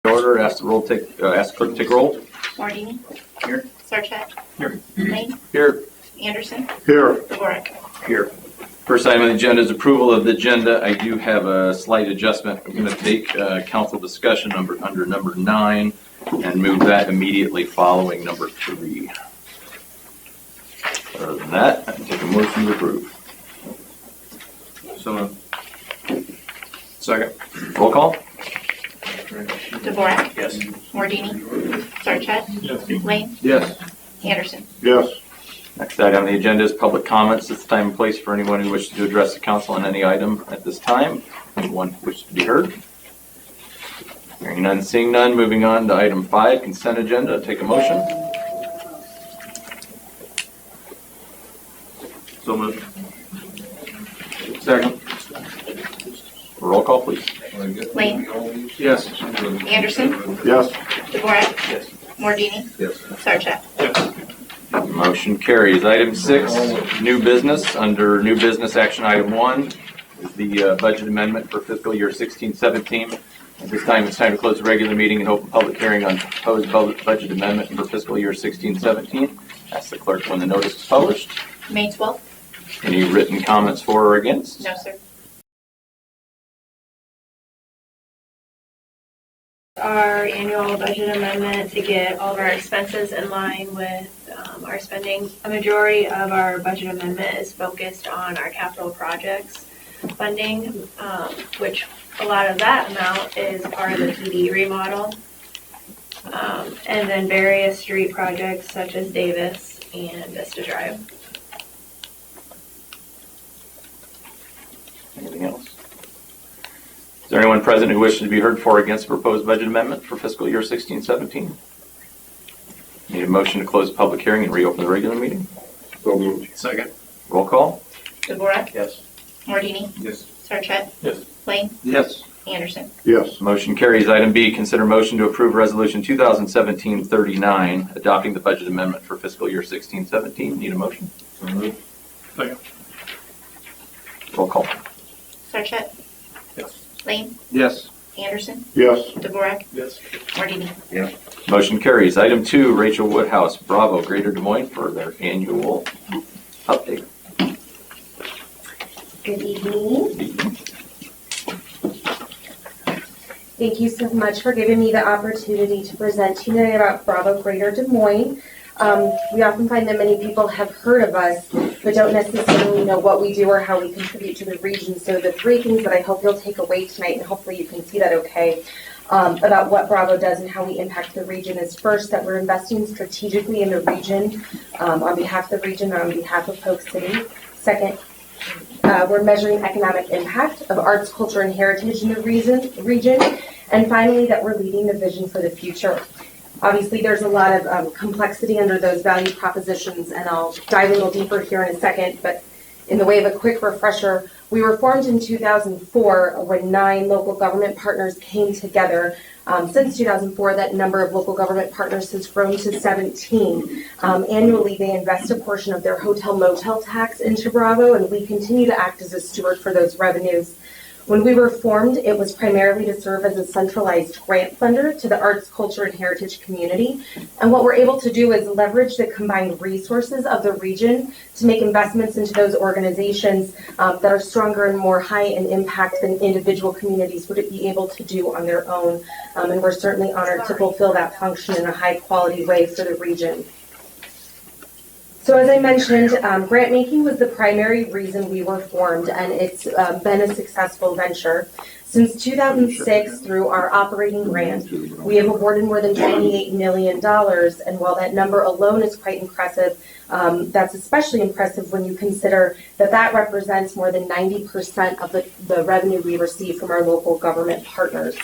Order. Ask the clerk to take roll. Mardini. Here. Sarchet. Here. Lane. Here. Anderson. Here. Dvorak. Here. First item on the agenda is approval of the agenda. I do have a slight adjustment. I'm going to take council discussion under number 9 and move that immediately following number 3. Other than that, I can take a motion to approve. So moved. Second. Roll call. Dvorak. Yes. Mardini. Sarchet. Yes. Lane. Yes. Anderson. Yes. Next item on the agenda is public comments. It's time and place for anyone who wishes to address the council on any item at this time. Anyone who wishes to be heard? Hearing none, seeing none. Moving on to item 5, consent agenda. Take a motion. So moved. Second. Roll call, please. Lane. Yes. Anderson. Yes. Dvorak. Yes. Mardini. Yes. Sarchet. Motion carries. Item 6, new business. Under new business, action item 1 is the budget amendment for fiscal year 16-17. At this time, it's time to close the regular meeting and open public hearing on proposed budget amendment for fiscal year 16-17. Ask the clerk when the notice is published. May 12th. Any written comments for or against? No, sir. Our annual budget amendment to get all of our expenses in line with our spending. A majority of our budget amendment is focused on our capital projects funding, which a lot of that amount is part of the PD remodel, and then various street projects such as Davis and Vista Drive. Anything else? Is there anyone present who wishes to be heard for or against the proposed budget amendment for fiscal year 16-17? Need a motion to close the public hearing and reopen the regular meeting? So moved. Second. Roll call. Dvorak. Yes. Mardini. Yes. Sarchet. Yes. Lane. Yes. Anderson. Yes. Motion carries. Item B, consider motion to approve resolution 2017-39, adopting the budget amendment for fiscal year 16-17. Need a motion? So moved. Second. Roll call. Sarchet. Yes. Lane. Yes. Anderson. Yes. Dvorak. Yes. Mardini. Yes. Motion carries. Item 2, Rachel Woodhouse, Bravo, Greater Des Moines for their annual update. Good evening. Thank you so much for giving me the opportunity to present to you today about Bravo Greater Des Moines. We often find that many people have heard of us, but don't necessarily know what we do or how we contribute to the region. So the 3 things that I hope you'll take away tonight, and hopefully you can see that okay, about what Bravo does and how we impact the region is first that we're investing strategically in the region on behalf of the region and on behalf of Polk City. Second, we're measuring economic impact of arts, culture, and heritage in the region. And finally, that we're leading the vision for the future. Obviously, there's a lot of complexity under those value propositions, and I'll dive a little deeper here in a second. But in the way of a quick refresher, we were formed in 2004 when 9 local government partners came together. Since 2004, that number of local government partners has grown to 17. Annually, they invest a portion of their hotel motel tax into Bravo, and we continue to act as a steward for those revenues. When we were formed, it was primarily to serve as a centralized grant funder to the arts, culture, and heritage community. And what we're able to do is leverage the combined resources of the region to make investments into those organizations that are stronger and more high in impact than individual communities would be able to do on their own. And we're certainly honored to fulfill that function in a high quality way for the region. So as I mentioned, grant making was the primary reason we were formed, and it's been a successful venture. Since 2006, through our operating grant, we have awarded more than $28 million, and while that number alone is quite impressive, that's especially impressive when you consider that that represents more than 90% of the revenue we receive from our local government partners.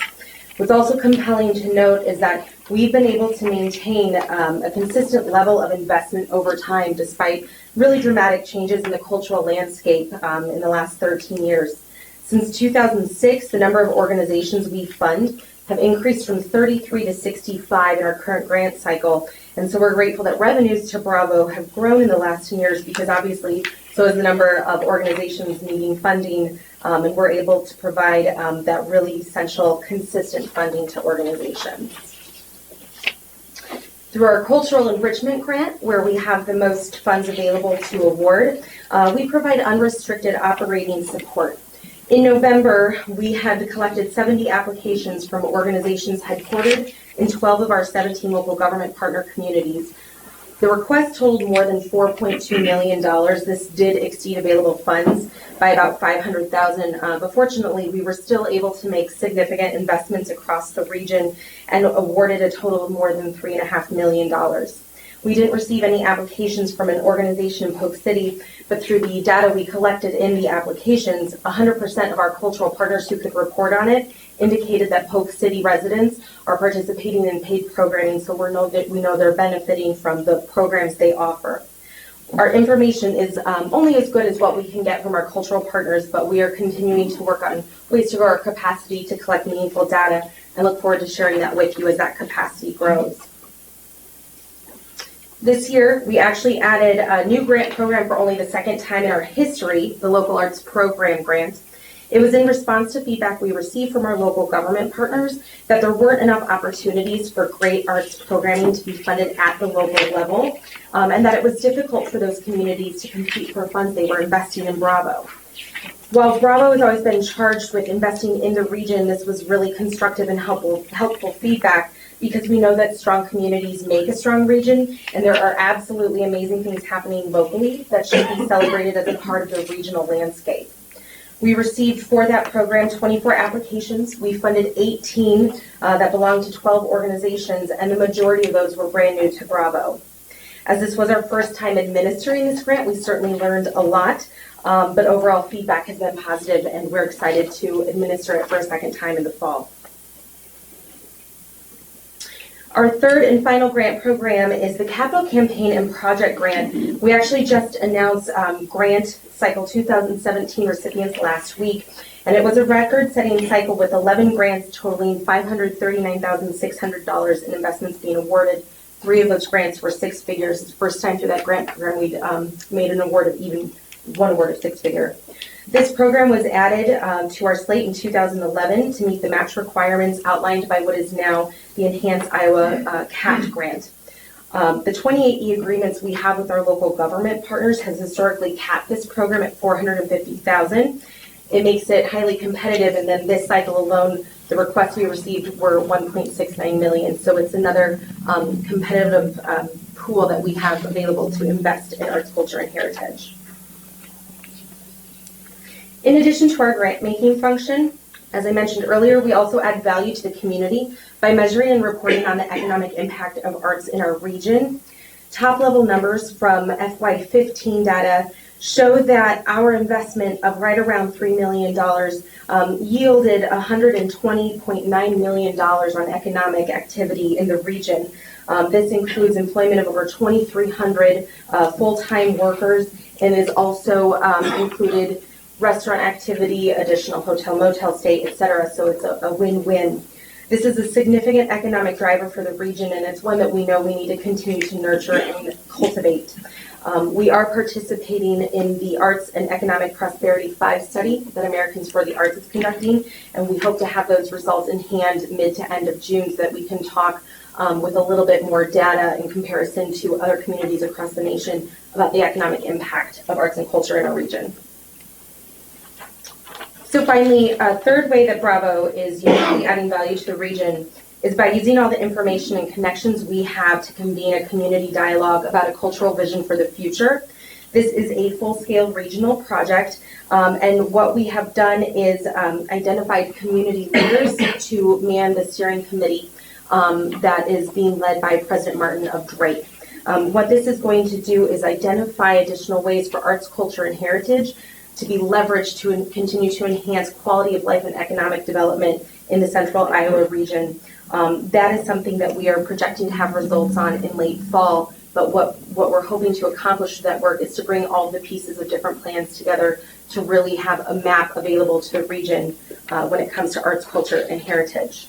What's also compelling to note is that we've been able to maintain a consistent level of investment over time despite really dramatic changes in the cultural landscape in the last 13 years. Since 2006, the number of organizations we fund have increased from 33 to 65 in our current grant cycle. And so we're grateful that revenues to Bravo have grown in the last 10 years because obviously so is the number of organizations needing funding, and we're able to provide that really essential, consistent funding to organizations. Through our Cultural Enrichment Grant, where we have the most funds available to award, we provide unrestricted operating support. In November, we had collected 70 applications from organizations headquartered in 12 of our 17 local government partner communities. The request totaled more than $4.2 million. This did exceed available funds by about $500,000, but fortunately, we were still able to make significant investments across the region and awarded a total of more than $3.5 million. We didn't receive any applications from an organization in Polk City, but through the data we collected in the applications, 100% of our cultural partners who could report on it indicated that Polk City residents are participating in paid programming, so we know they're benefiting from the programs they offer. Our information is only as good as what we can get from our cultural partners, but we are continuing to work on ways to grow our capacity to collect meaningful data and look forward to sharing that with you as that capacity grows. This year, we actually added a new grant program for only the second time in our history, the Local Arts Program Grant. It was in response to feedback we received from our local government partners that there weren't enough opportunities for great arts programming to be funded at the local level, and that it was difficult for those communities to compete for funds they were investing in Bravo. While Bravo has always been charged with investing in the region, this was really constructive and helpful feedback, because we know that strong communities make a strong region, and there are absolutely amazing things happening locally that should be celebrated as a part of the regional landscape. We received for that program 24 applications. We funded 18 that belonged to 12 organizations, and the majority of those were brand new to Bravo. As this was our first time administering this grant, we certainly learned a lot, but overall feedback has been positive, and we're excited to administer it for a second time in the fall. Our third and final grant program is the Capital Campaign and Project Grant. We actually just announced Grant Cycle 2017 recipients last week, and it was a record-setting cycle with 11 grants totaling $539,600 in investments being awarded. 3 of those grants were 6 figures. It's the first time through that grant program we'd made an award of even one award of 6-figure. This program was added to our slate in 2011 to meet the match requirements outlined by what is now the Enhanced Iowa CAPT grant. The 28E agreements we have with our local government partners has historically capped this program at $450,000. It makes it highly competitive, and then this cycle alone, the requests we received were $1.69 million. So it's another competitive pool that we have available to invest in arts, culture, and heritage. In addition to our grant-making function, as I mentioned earlier, we also add value to the community by measuring and reporting on the economic impact of arts in our region. Top-level numbers from FY15 data show that our investment of right around $3 million yielded $120.9 million on economic activity in the region. This includes employment of over 2,300 full-time workers, and is also included restaurant activity, additional hotel, motel stay, etc. So it's a win-win. This is a significant economic driver for the region, and it's one that we know we need to continue to nurture and cultivate. We are participating in the Arts and Economic Prosperity 5 study that Americans for the Arts is conducting, and we hope to have those results in hand mid to end of June so that we can talk with a little bit more data in comparison to other communities across the nation about the economic impact of arts and culture in our region. So finally, a third way that Bravo is uniquely adding value to the region is by using all the information and connections we have to convene a community dialogue about a cultural vision for the future. This is a full-scale regional project, and what we have done is identified community leaders to man the steering committee that is being led by President Martin of Drake. What this is going to do is identify additional ways for arts, culture, and heritage to be leveraged to continue to enhance quality of life and economic development in the central Iowa region. That is something that we are projecting to have results on in late fall, but what we're hoping to accomplish with that work is to bring all the pieces of different plans together to really have a map available to the region when it comes to arts, culture, and heritage.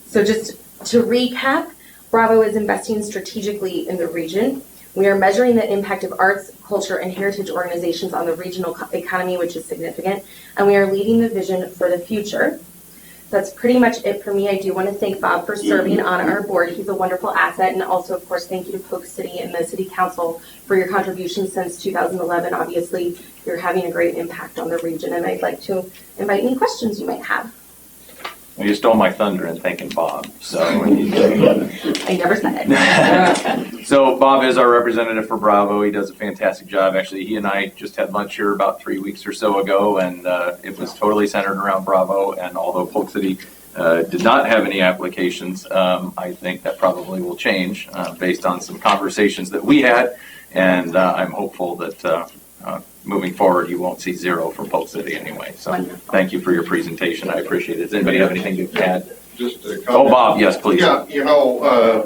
So just to recap, Bravo is investing strategically in the region. We are measuring the impact of arts, culture, and heritage organizations on the regional economy, which is significant, and we are leading the vision for the future. That's pretty much it for me. I do want to thank Bob for serving on our board. He's a wonderful asset. And also, of course, thank you to Polk City and the City Council for your contributions since 2011. Obviously, you're having a great impact on the region, and I'd like to invite any questions you might have. Well, you stole my thunder in thanking Bob, so. I never said it. So Bob is our representative for Bravo. He does a fantastic job. Actually, he and I just had lunch here about 3 weeks or so ago, and it was totally centered around Bravo. And although Polk City did not have any applications, I think that probably will change based on some conversations that we had. And I'm hopeful that moving forward, you won't see zero from Polk City anyway. So thank you for your presentation. I appreciate it. Does anybody have anything to add? Just a comment. Oh, Bob, yes, please. Yeah,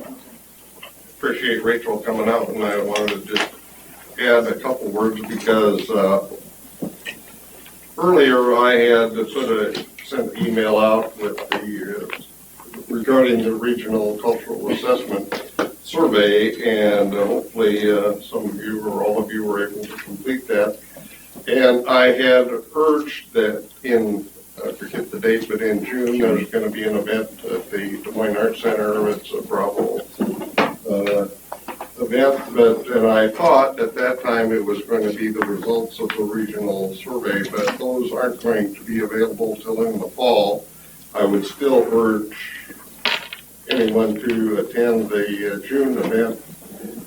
appreciate Rachel coming out, and I wanted to just add a couple words because earlier I had sort of sent an email out with the regarding the regional cultural assessment survey, and hopefully some of you or all of you were able to complete that. And I had urged that in, I forget the date, but in June, there's going to be an event at the Des Moines Arts Center. It's a Bravo event, and I thought at that time it was going to be the results of the regional survey, but those aren't going to be available till in the fall. I would still urge anyone to attend the June event,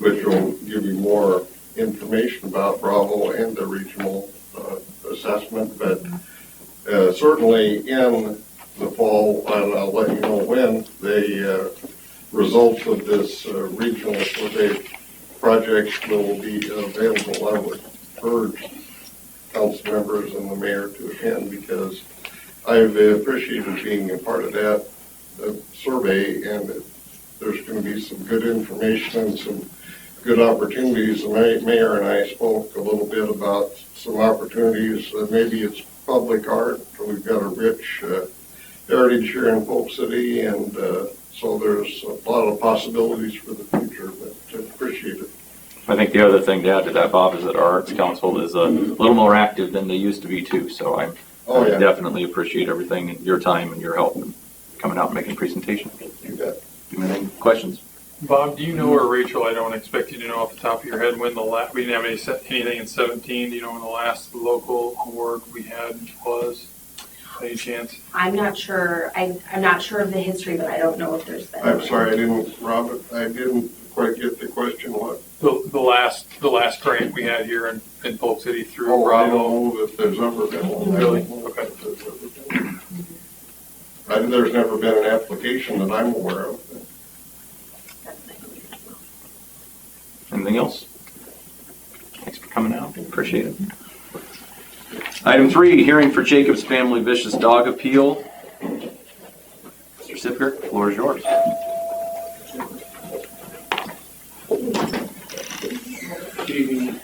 which will give you more information about Bravo and the regional assessment, but certainly in the fall, and I'll let you know when, the results of this regional survey project will be available. I would urge council members and the mayor to attend because I've appreciated being a part of that survey, and there's going to be some good information and some good opportunities. The mayor and I spoke a little bit about some opportunities. Maybe it's public art. We've got a rich heritage here in Polk City, and so there's a lot of possibilities for the future, but I appreciate it. I think the other thing to add to that, Bob, is that our Arts Council is a little more active than they used to be too. So I definitely appreciate everything and your time and your help in coming out and making a presentation. You bet. Any questions? Bob, do you know, or Rachel, I don't expect you to know off the top of your head, when we didn't have anything in 17, do you know when the last local award we had was? Any chance? I'm not sure. I'm not sure of the history, but I don't know if there's been. I'm sorry, I didn't quite get the question. What? The last grant we had here in Polk City through I Bravo. don't know if there's ever been one. Really? Okay. There's never been an application that I'm aware of. Anything else? Thanks for coming out. Appreciate it. Item 3, hearing for Jacob's Family Vicious Dog Appeal. Mr. Sipker, the floor is yours. Good evening.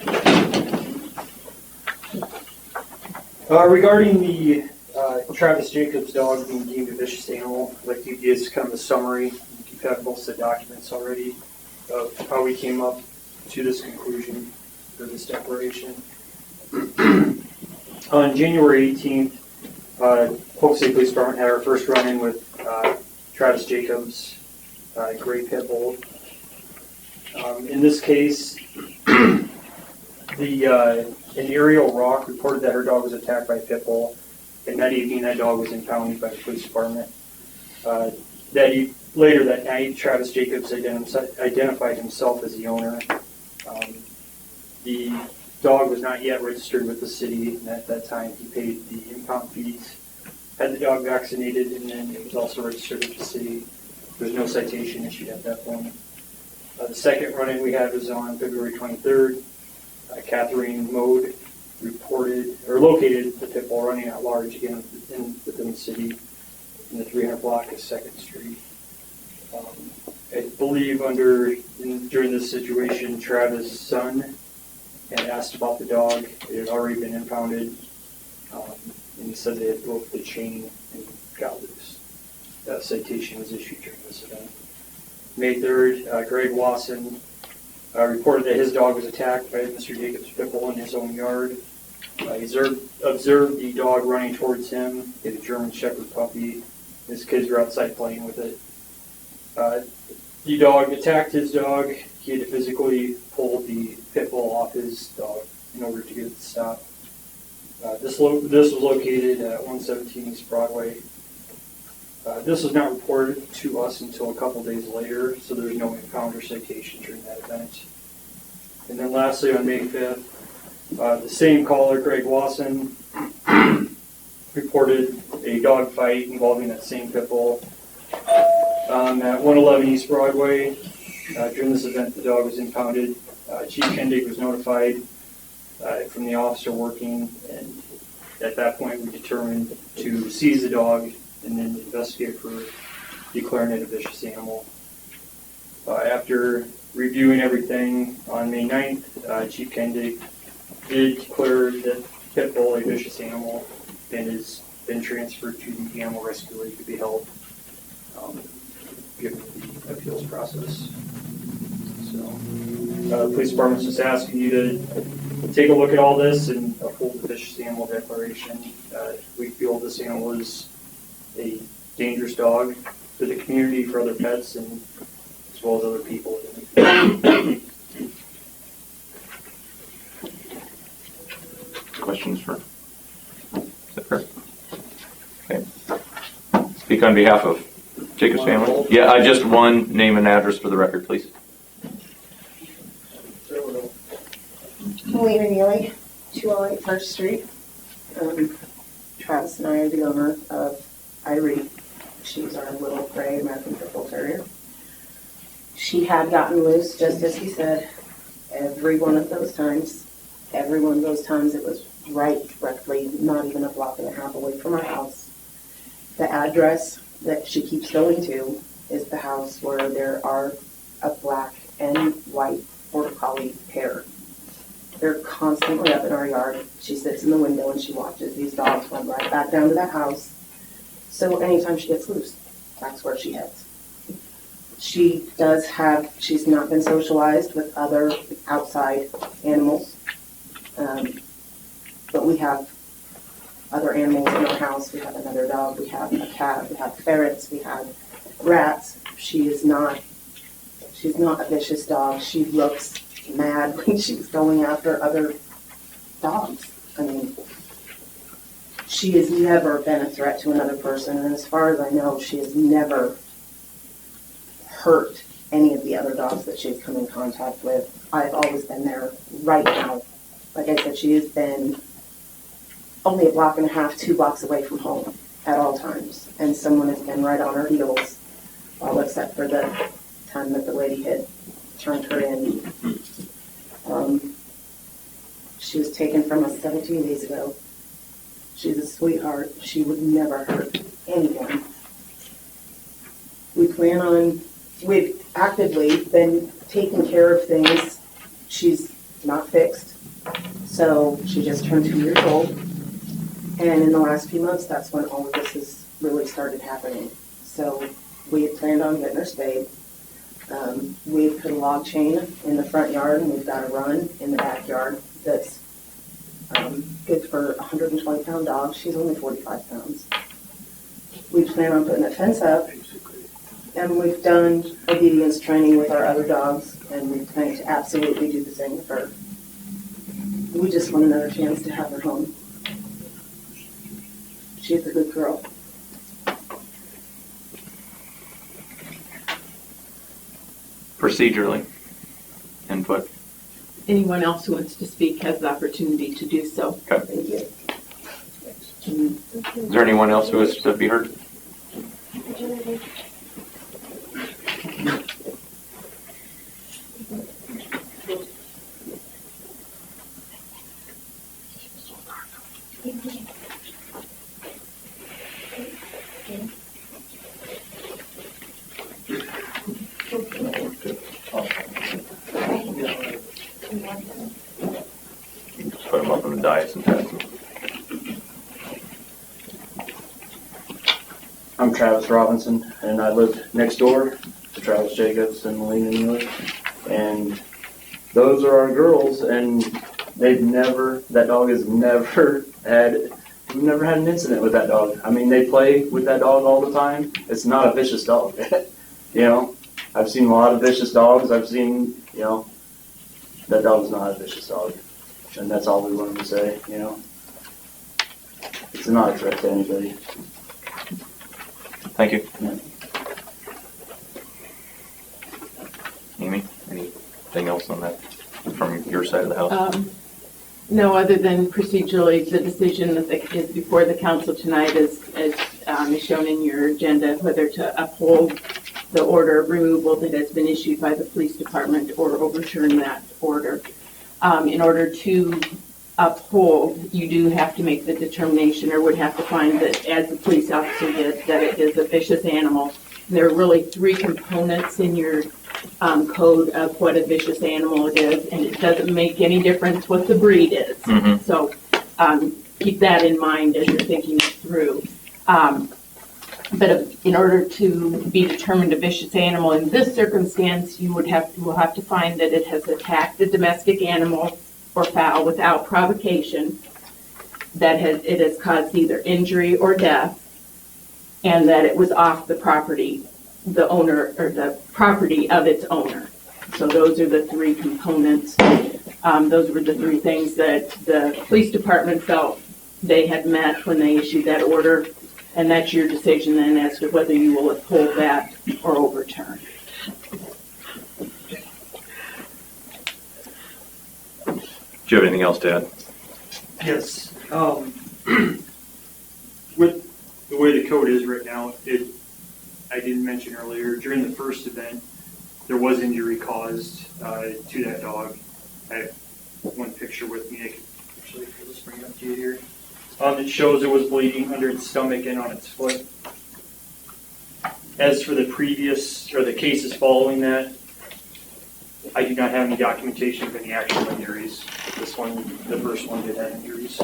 Regarding the Travis Jacobs dog being deemed a vicious animal, I'd like to give you kind of a summary. You've had most of the documents already of how we came up to this conclusion for this declaration. On January 18th, Polk City Police Department had our first run-in with Travis Jacobs, gray pit bull. In this case, an aerial rock reported that her dog was attacked by a pit bull, and that evening that dog was impounded by the police department. Later that night, Travis Jacobs identified himself as the owner. The dog was not yet registered with the city, and at that time he paid the impound fees, had the dog vaccinated, and then it was also registered with the city. There was no citation issued at that point. The second run-in we had was on February 23rd. Catherine Mode located the pit bull running at large again within the city in the 300 block of 2nd Street. I believe during this situation, Travis' son had asked about the dog. It had already been impounded, and he said they had broke the chain and got loose. That citation was issued during this event. May 3rd, Greg Wasson reported that his dog was attacked by Mr. Jacobs' pit bull in his own yard. He observed the dog running towards him. He had a German Shepherd puppy. His kids were outside playing with it. The dog attacked his dog. He had to physically pull the pit bull off his dog in order to get it to stop. This was located at 117 East Broadway. This was not reported to us until a couple days later, so there's no impound or citation during that event. And then lastly, on May 5th, the same caller, Greg Wasson, reported a dog fight involving that same pit bull at 111 East Broadway. During this event, the dog was impounded. Chief Kendig was notified from the officer working, and at that point we determined to seize the dog and then investigate for declaring it a vicious animal. After reviewing everything on May 9th, Chief Kendig did declare that pit bull a vicious animal and has been transferred to the Animal Rescue League to be held, given the appeals process. So, the police department's just asking you to take a look at all this and uphold the vicious animal declaration. We feel this animal is a dangerous dog for the community, for other pets, and as well as other people. Questions for Zipper? Okay. Speak on behalf of Jacob's family. Yeah, just one name and address for the record, please. Melina Neely, 208 First Street. Travis and I are the owner of Irie. She's our little gray American Purple Terrier. She had gotten loose, just as he said, every one of those times. Every one of those times it was right directly, not even a block and a half away from our house. The address that she keeps going to is the house where there are a black and white border collie pair. They're constantly up in our yard. She sits in the window and she watches these dogs run right back down to that house. So anytime she gets loose, that's where she heads. She's not been socialized with other outside animals. But we have other animals in our house. We have another dog, we have a cat, we have ferrets, we have rats. She's not a vicious dog. She looks mad when she's going after other dogs. I mean, she has never been a threat to another person, and as far as I know, she has never hurt any of the other dogs that she's come in contact with. I've always been there right now. Like I said, she has been only a block and a half, 2 blocks away from home at all times, and someone has been right on her heels, all except for the time that the lady had turned her in. She was taken from us 17 days ago. She's a sweetheart. She would never hurt anyone. We've actively been taking care of things. She's not fixed, so she just turned 2 years old. And in the last few months, that's when all of this has really started happening. So we had planned on getting her spayed. We've put a log chain in the front yard, and we've got a run in the backyard that's good for a 120-pound dog. She's only 45 pounds. We plan on putting a fence up, and we've done obedience training with our other dogs, and we plan to absolutely do the same with her. We just want another chance to have her home. She's a good girl. Procedurally, input. Anyone else who wants to speak has the opportunity to do so. Thank you. Is there anyone else who is to be heard? Just put them up on the dais and test them. I'm Travis Robinson, and I live next door to Travis Jacobs and Melina Neely. And those are our girls, and that dog has never had, we've never had an incident with that dog. I mean, they play with that dog all the time. It's not a vicious dog. You know, I've seen a lot of vicious dogs. I've seen, you know, that dog's not a vicious dog. And that's all we wanted to say, you know. It's not a threat to anybody. Thank you. Yeah. Amy, anything else on that from your side of the house? No, other than procedurally, the decision that is before the council tonight is shown in your agenda, whether to uphold the order of removal that has been issued by the police department or overturn that order. In order to uphold, you do have to make the determination, or would have to find that, as the police officer did, that it is a vicious animal. There are really three components in your code of what a vicious animal is, and it doesn't make any difference what the breed is. Mhm. So keep that in mind as you're thinking it through. But in order to be determined a vicious animal in this circumstance, you will have to find that it has attacked a domestic animal or fowl without provocation, that it has caused either injury or death, and that it was off the property, the owner, or the property of its owner. So those are the three components. Those were the three things that the police department felt they had met when they issued that order. And that's your decision then as to whether you will uphold that or overturn. Do you have anything else to add? Yes. With the way the code is right now, I didn't mention earlier, during the first event, there was injury caused to that dog. I have one picture with me. I can actually just bring it up to you here. It shows it was bleeding under its stomach and on its foot. As for the previous, or the cases following that, I do not have any documentation of any actual injuries. This one, the first one, did have injuries.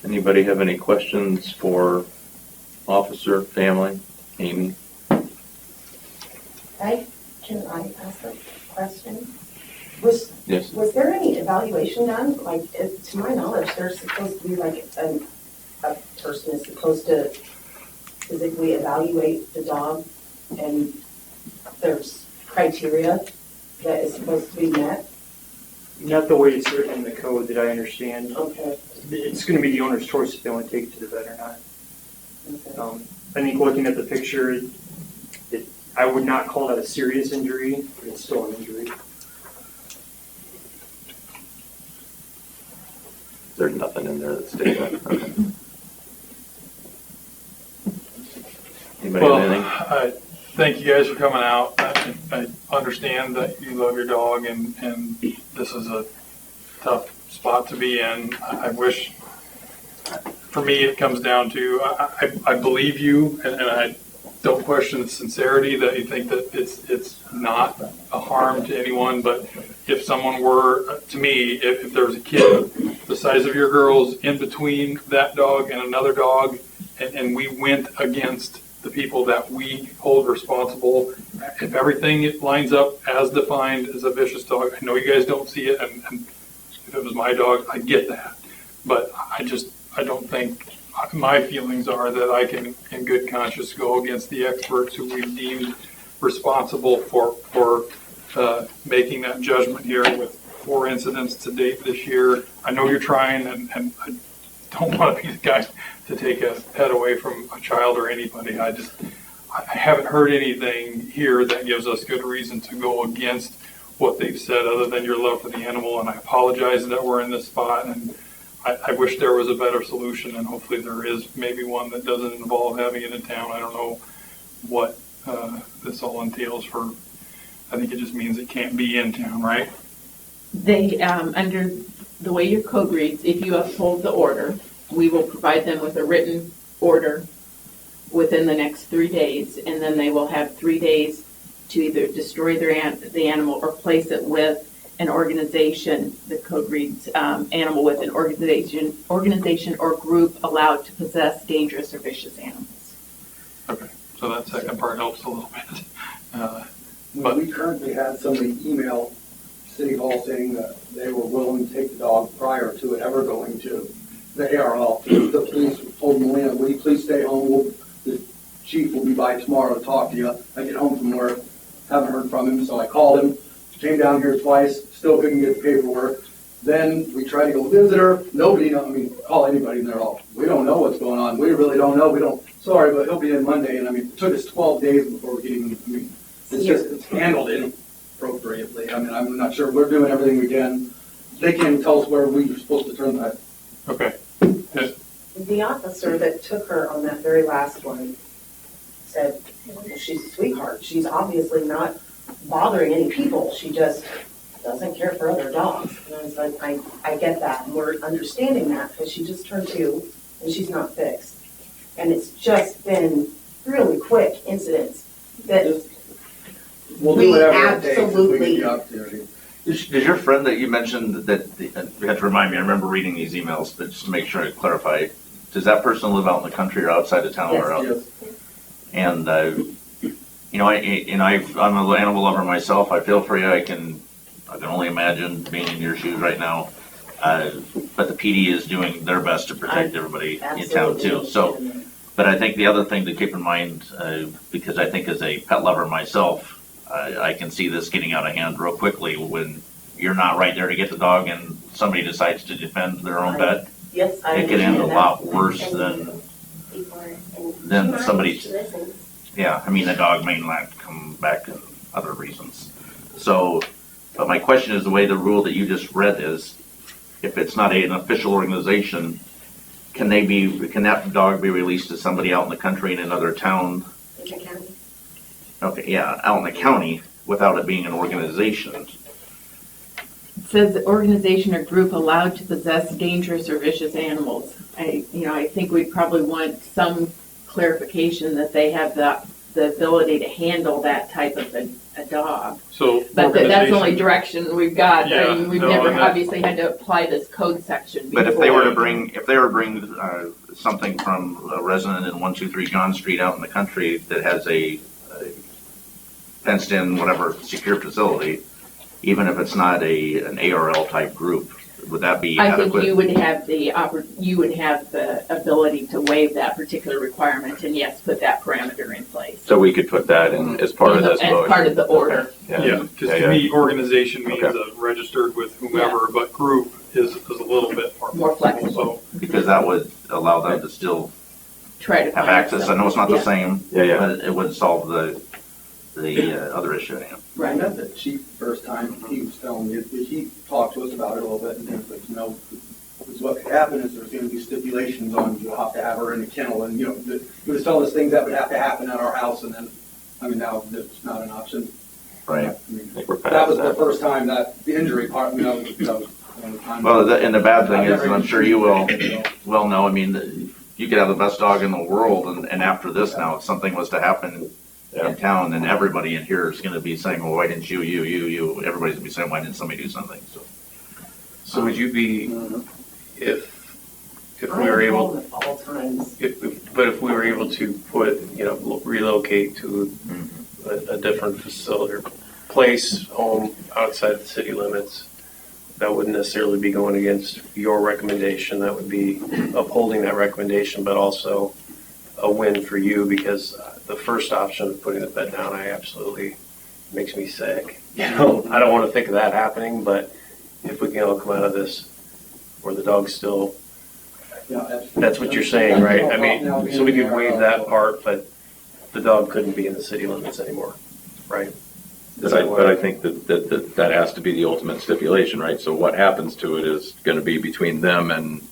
Anybody have any questions for officer, family, Amy? Can I ask a question? Was Yes. there any evaluation done? Like, to my knowledge, there's supposed to be like a person is supposed to physically evaluate the dog, and there's criteria that is supposed to be met. Not the way it's written in the code that I understand. Okay. It's going to be the owner's choice if they want to take it to the vet or not. Okay. I think looking at the picture, I would not call that a serious injury, but it's still an injury. There's nothing in there that states that. Okay. Anybody Well, have anything? I thank you guys for coming out. I understand that you love your dog, and this is a tough spot to be in. I wish, for me, it comes down to, I believe you, and I don't question the sincerity that you think that it's not a harm to anyone, but if someone were, to me, if there was a kid the size of your girls in between that dog and another dog, and we went against the people that we hold responsible, if everything lines up as defined as a vicious dog, I know you guys don't see it, and if it was my dog, I get that, but I don't think, my feelings are that I can, in good conscience, go against the experts who we've deemed responsible for making that judgment here with 4 incidents to date this year. I know you're trying, and I don't want to be the guy to take a pet away from a child or anybody. I haven't heard anything here that gives us good reason to go against what they've said, other than your love for the animal, and I apologize that we're in this spot, and I wish there was a better solution, and hopefully there is maybe one that doesn't involve having it in town. I don't know what this all entails for, I think it just means it can't be in town, right? They, under the way your code reads, if you uphold the order, we will provide them with a written order within the next 3 days, and then they will have 3 days to either destroy the animal or place it with an organization. The code reads animal with an organization or group allowed to possess dangerous or vicious animals. Okay, so that second part helps a little bit. But we currently had somebody email City Hall saying that they were willing to take the dog prior to it ever going to the ARL. The police told Melina, will you please stay home? The chief will be by tomorrow to talk to you. I get home from work, haven't heard from him, so I called him, came down here twice, still couldn't get the paperwork. Then we tried to go visit her, nobody, call anybody and they're all, we don't know what's going on, we really don't know, sorry, but he'll be in Monday, and it took us 12 days before we could even, it's handled inappropriately. I'm not sure, we're doing everything we can. They can't even tell us where we were supposed to turn that. Okay. The officer that took her on that very last one said, she's a sweetheart. She's obviously not bothering any people. She just doesn't care for other dogs. And I was like, I get that. And we're understanding that because she just turned 2 and she's not fixed. And it's just been really quick incidents that We'll we do whatever it takes if we absolutely- get the opportunity. Does your friend that you mentioned that, you have to remind me, I remember reading these emails, but just to make sure I clarify, does that person live out in the country or outside of town? Or out? Yes. And, I'm an animal lover myself. I feel for you. I can only imagine being in your shoes right now. But the PD is doing their best to protect everybody in town too. So, but I think the other thing to keep in mind, because I think as a pet lover myself, I can see this getting out of hand real quickly when you're not right there to get the dog and somebody decides to defend their own pet. Yes, I It can end a understand lot worse than somebody. Yeah, the dog may not come back and other reasons. So, but my question is, the way the rule that you just read is, if it's not an official organization, can that dog be released to somebody out in the country in another town? Okay, yeah, out in the county without it being an organization. It says the organization or group allowed to possess dangerous or vicious animals. I think we probably want some clarification that they have the ability to handle that type of a dog. So But that's the only organization- direction we've got. Yeah, We've no, never and that- obviously had to apply this code section before. But if they were to bring something from a resident in 123 John Street out in the country that has a fenced in, whatever, secure facility, even if it's not an ARL type group, would that be I think adequate? you would have the ability to waive that particular requirement and yes, put that parameter in place. So we could put that in as part of this As motion? part of the order. Okay. Yeah, because to me, organization means Okay. registered with whomever, but group is a little bit More flexible. So, Because that would allow them to still Try to have find access. I know it's not the Yeah. same, but it would solve the other issue. Yeah. I met the chief first time, he was telling me, he talked to us about it a little bit, and he was like, because what could happen is there's going to be stipulations on, you'll have to have her in a kennel, and, he was telling us things that would have to happen at our house, and then, now it's not an option. Right. I think that was the first time that, the injury part, that was one of the times. Well, and the bad thing I've is, never and I'm even sure seen you will it, well know, you could have the best dog in the world, and after this now, if something was to happen in town, then everybody in here is going to be saying, well, why didn't you, everybody's going to be saying, why didn't somebody do something? So would you be, if we I were have able, called at all times. if we were able to relocate to a different facility or place, home outside the city limits, that wouldn't necessarily be going against your recommendation. That would be upholding that recommendation, but also a win for you, because the first option of putting the pet down, absolutely makes me sick. I don't want to think of that happening, but if we can all come out of this where the dog's still, that's what you're saying, right? So we could waive that part, but the dog couldn't be in the city limits anymore, right? But I think that has to be the ultimate stipulation, right? So what happens to it is going to be between them, and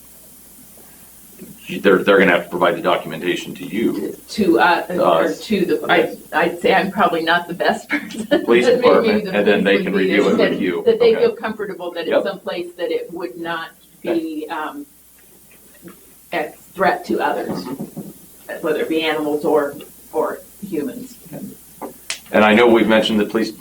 they're going to have to provide the documentation to you. I'd say I'm probably not the best person. Police Maybe department, the and then they police can would be review it that- with you. That they Okay. feel comfortable that Yep. it's someplace that it would not be a threat to others, whether it be animals or humans. And I know we've mentioned the police,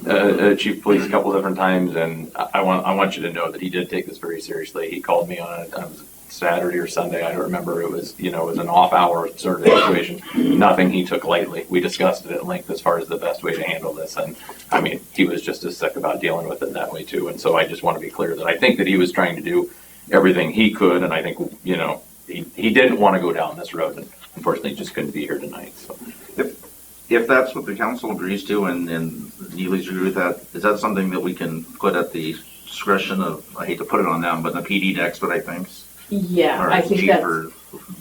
chief of police a couple different times, and I want you to know that he did take this very seriously. He called me on it. I was Saturday or Sunday, I don't remember. It was, it was an off hour sort of situation. Nothing he took lightly. We discussed it at length as far as the best way to handle this. And I mean, he was just as sick about dealing with it that way too. And so I just want to be clear that I think that he was trying to do everything he could. And I think, he didn't want to go down this road. And unfortunately, he just couldn't be here tonight. So. If that's what the council agrees to and Neely's agree with that, is that something that we can put at the discretion of, I hate to put it on them, but the PD to expedite things? Yeah, Or I think chief that's, or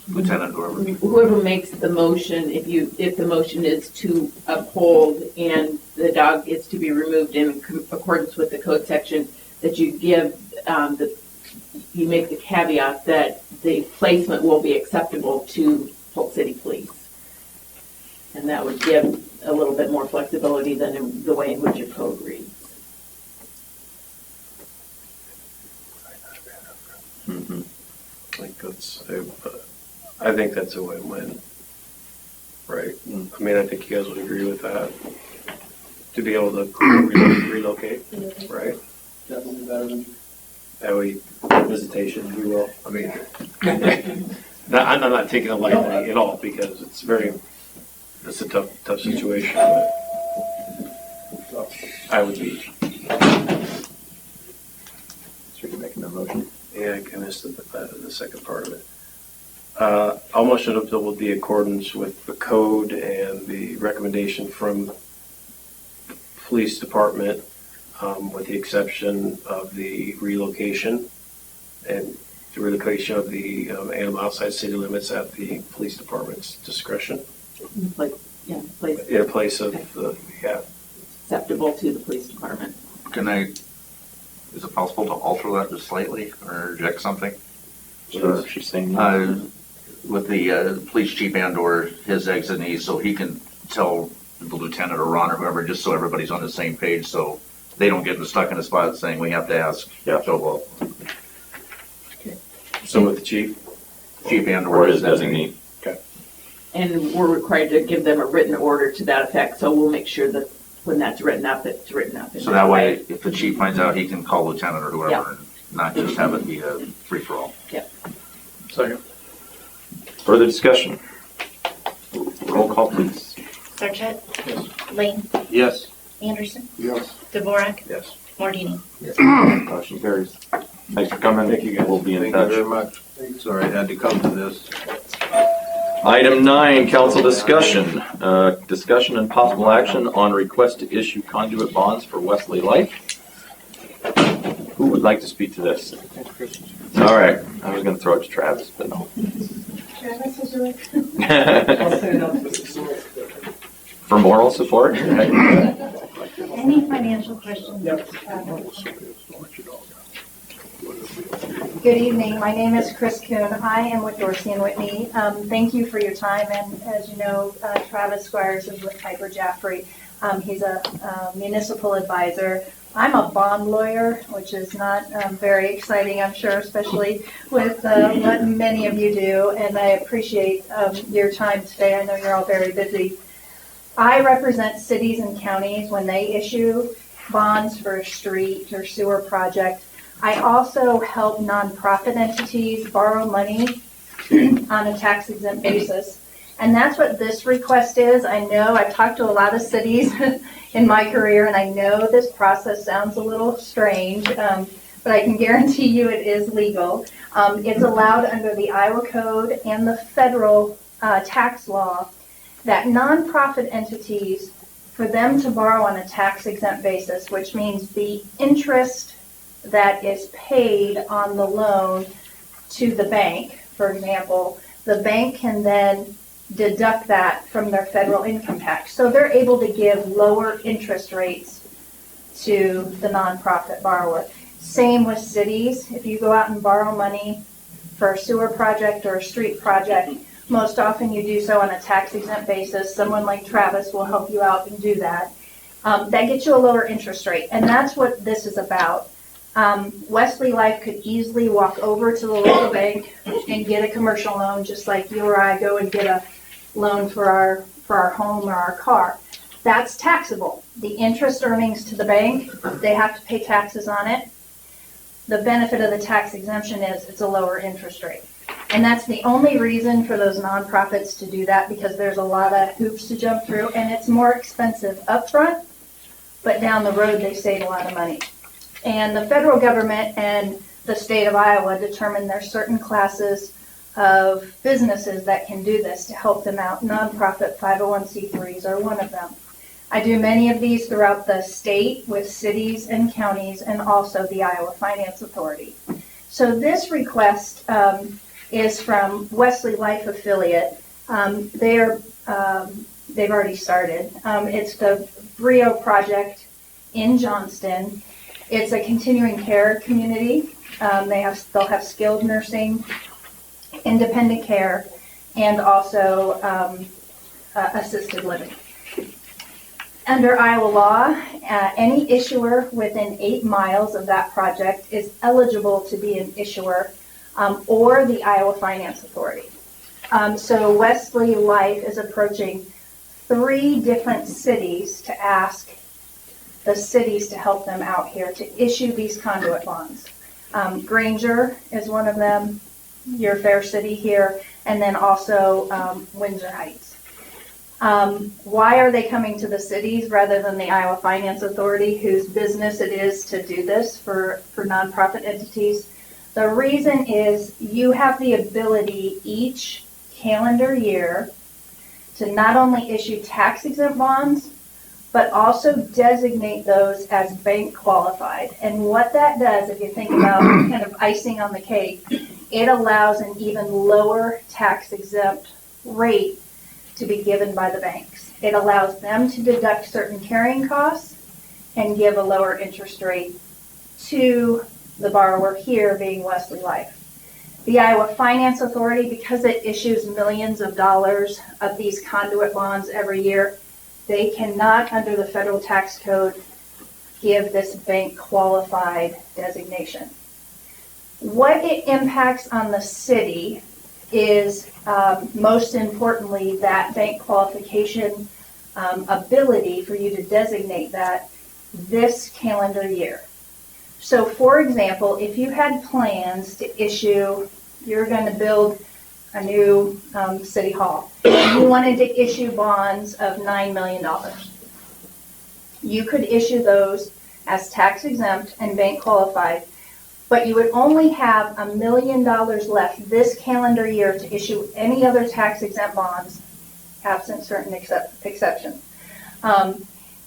lieutenant, whoever. whoever makes the motion, if the motion is to uphold and the dog is to be removed in accordance with the code section, that you give, you make the caveat that the placement will be acceptable to Polk City Police. And that would give a little bit more flexibility than in the way in which your code reads. Mm-hmm. I think that's a win-win, right? I mean, I think you guys would agree with that, to be able to relocate, right? Definitely better than That way, visitation, if you will. I mean, I'm not taking it lightly at all, because it's a tough situation, but I would be. So you're making a motion? Yeah, I missed the second part of it. I'll motion up to the accordance with the code and the recommendation from the police department, with the exception of the relocation and the relocation of the animal outside city limits at the police department's discretion. Like, yeah, place In a place of, acceptable to the police department. Is it possible to alter that just slightly or reject something? Sure. She's saying. With the police chief and or his exinees, so he can tell the lieutenant or Ron or whoever, just so everybody's on the same page, so they don't get stuck in a spot saying we have to ask. Yeah. So, well, so with the chief? chief and Or or his his designee. designee. And we're required to give them a written order to that effect, so we'll make sure that when that's written up, it's written up. So that way, if the chief finds out, he can call lieutenant or whoever, Yeah. and not just have it be a free-for-all. Second. Further discussion? Roll call, please. Sarchet? Yes. Lane? Yes. Anderson? Yes. Dvorak? Yes. Mordini? Motion carries. Thanks for coming. Thank you, guys. We'll be in Thank touch. you very much. Sorry I had to come to this. Item 9, council discussion. Discussion and possible action on request to issue conduit bonds for Wesley Life. Who would like to speak to this? All right, I was going to throw it to Travis, but no. Travis, would you like? For moral support? Any financial questions? Good evening. My name is Chris Kuhn. I am with Dorsey and Whitney. Thank you for your time. And as you know, Travis Squires is with Piper Jaffrey. He's a municipal advisor. I'm a bond lawyer, which is not very exciting, I'm sure, especially with what many of you do. And I appreciate your time today. I know you're all very busy. I represent cities and counties when they issue bonds for a street or sewer project. I also help nonprofit entities borrow money on a tax exempt basis. And that's what this request is. I know I've talked to a lot of cities in my career, and I know this process sounds a little strange, but I can guarantee you it is legal. It's allowed under the Iowa Code and the federal tax law that nonprofit entities, for them to borrow on a tax exempt basis, which means the interest that is paid on the loan to the bank, for example, the bank can then deduct that from their federal income tax. So they're able to give lower interest rates to the nonprofit borrower. Same with cities. If you go out and borrow money for a sewer project or a street project, most often you do so on a tax exempt basis. Someone like Travis will help you out and do that. That gets you a lower interest rate, and that's what this is about. Wesley Life could easily walk over to the local bank and get a commercial loan, just like you or I go and get a loan for our home or our car. That's taxable. The interest earnings to the bank, they have to pay taxes on it. the benefit of the tax exemption is it's a lower interest rate. And that's the only reason for those nonprofits to do that, because there's a lot of hoops to jump through, and it's more expensive upfront, but down the road they save a lot of money. And the federal government and the state of Iowa determine there's certain classes of businesses that can do this to help them out. Nonprofit 501c3s are one of them. I do many of these throughout the state with cities and counties, and also the Iowa Finance Authority. So this request is from Wesley Life Affiliate. They've already started. It's the Brio Project in Johnston. It's a continuing care community. They'll have skilled nursing, independent care, and also assisted living. Under Iowa law, any issuer within 8 miles of that project is eligible to be an issuer, or the Iowa Finance Authority. So Wesley Life is approaching 3 different cities to ask the cities to help them out here to issue these conduit bonds. Granger is one of them, your fair city here, and then also Windsor Heights. Why are they coming to the cities rather than the Iowa Finance Authority, whose business it is to do this for nonprofit entities? The reason is you have the ability each calendar year to not only issue tax-exempt bonds, but also designate those as bank qualified. And what that does, if you think about kind of icing on the cake, it allows an even lower tax-exempt rate to be given by the banks. It allows them to deduct certain carrying costs and give a lower interest rate to the borrower, here being Wesley Life. The Iowa Finance Authority, because it issues millions of dollars of these conduit bonds every year, they cannot, under the federal tax code, give this bank qualified designation. What it impacts on the city is, most importantly, that bank qualification ability for you to designate that this calendar year. So, for example, if you had plans to issue, you're going to build a new city hall, and you wanted to issue bonds of $9 million. You could issue those as tax exempt and bank qualified, but you would only have $1 million left this calendar year to issue any other tax exempt bonds, absent certain exceptions.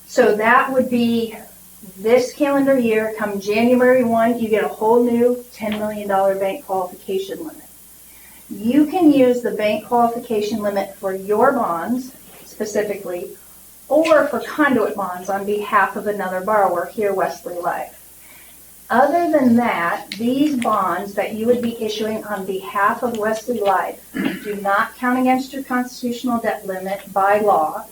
So that would be this calendar year. Come January 1, you get a whole new $10 million bank qualification limit. You can use the bank qualification limit for your bonds specifically, or for conduit bonds on behalf of another borrower, here Wesley Life. Other than that, these bonds that you would be issuing on behalf of Wesley Life do not count against your constitutional debt limit by law.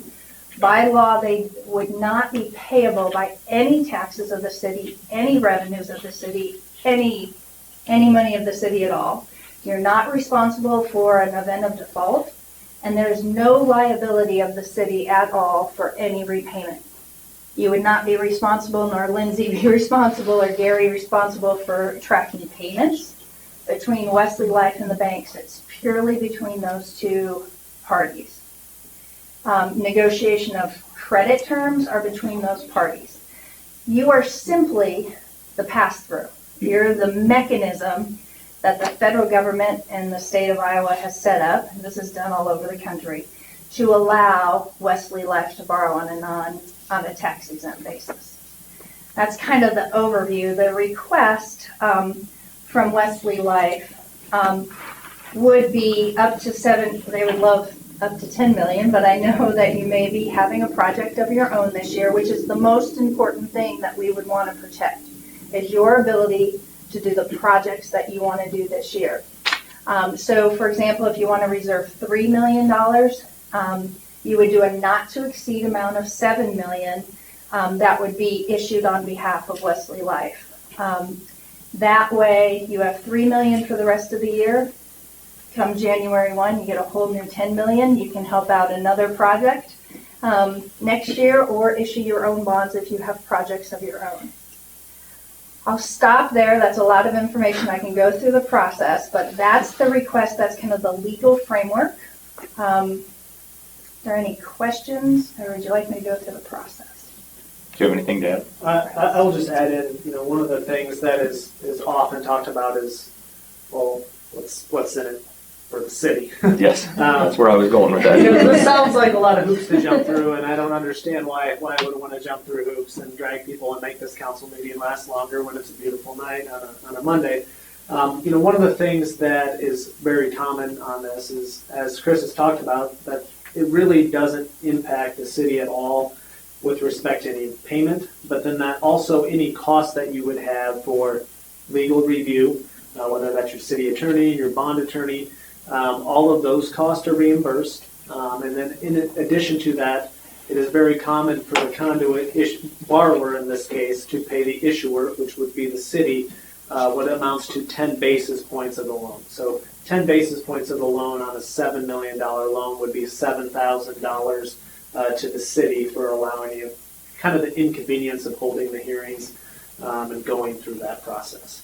By law, they would not be payable by any taxes of the city, any revenues of the city, any money of the city at all. You're not responsible for an event of default, and there's no liability of the city at all for any repayment. You would not be responsible, nor Lindsay be responsible, or Gary responsible for tracking payments between Wesley Life and the banks. It's purely between those two parties. Negotiation of credit terms are between those parties. You are simply the pass-through. You're the mechanism that the federal government and the state of Iowa has set up, and this is done all over the country, to allow Wesley Life to borrow on a tax-exempt basis. That's kind of the overview. The request from Wesley Life would be up to they would love up to 10 million, but I know that you may be having a project of your own this year, which is the most important thing that we would want to protect, is your ability to do the projects that you want to do this year. So, for example, if you want to reserve $3 million, you would do a not-to-exceed amount of $7 million that would be issued on behalf of Wesley Life. That way, you have $3 million for the rest of the year. Come January 1, you get a whole new $10 million. You can help out another project next year, or issue your own bonds if you have projects of your own. I'll stop there. That's a lot of information. I can go through the process, but that's the request. That's kind of the legal framework. Are there any questions, or would you like me to go through the process? Do you have anything to add? I will just add in, one of the things that is often talked about is, well, what's in it for the city? Yes, that's where I was going with that. This sounds like a lot of hoops to jump through, and I don't understand why I would want to jump through hoops and drag people and make this council meeting last longer when it's a beautiful night on a Monday. One of the things that is very common on this is, as Chris has talked about, that it really doesn't impact the city at all with respect to any payment, but then that also any cost that you would have for legal review, whether that's your city attorney, your bond attorney, all of those costs are reimbursed. And then in addition to that, it is very common for the conduit borrower in this case to pay the issuer, which would be the city, what amounts to 10 basis points of the loan. So 10 basis points of the loan on a $7 million loan would be $7,000 to the city for allowing you kind of the inconvenience of holding the hearings and going through that process.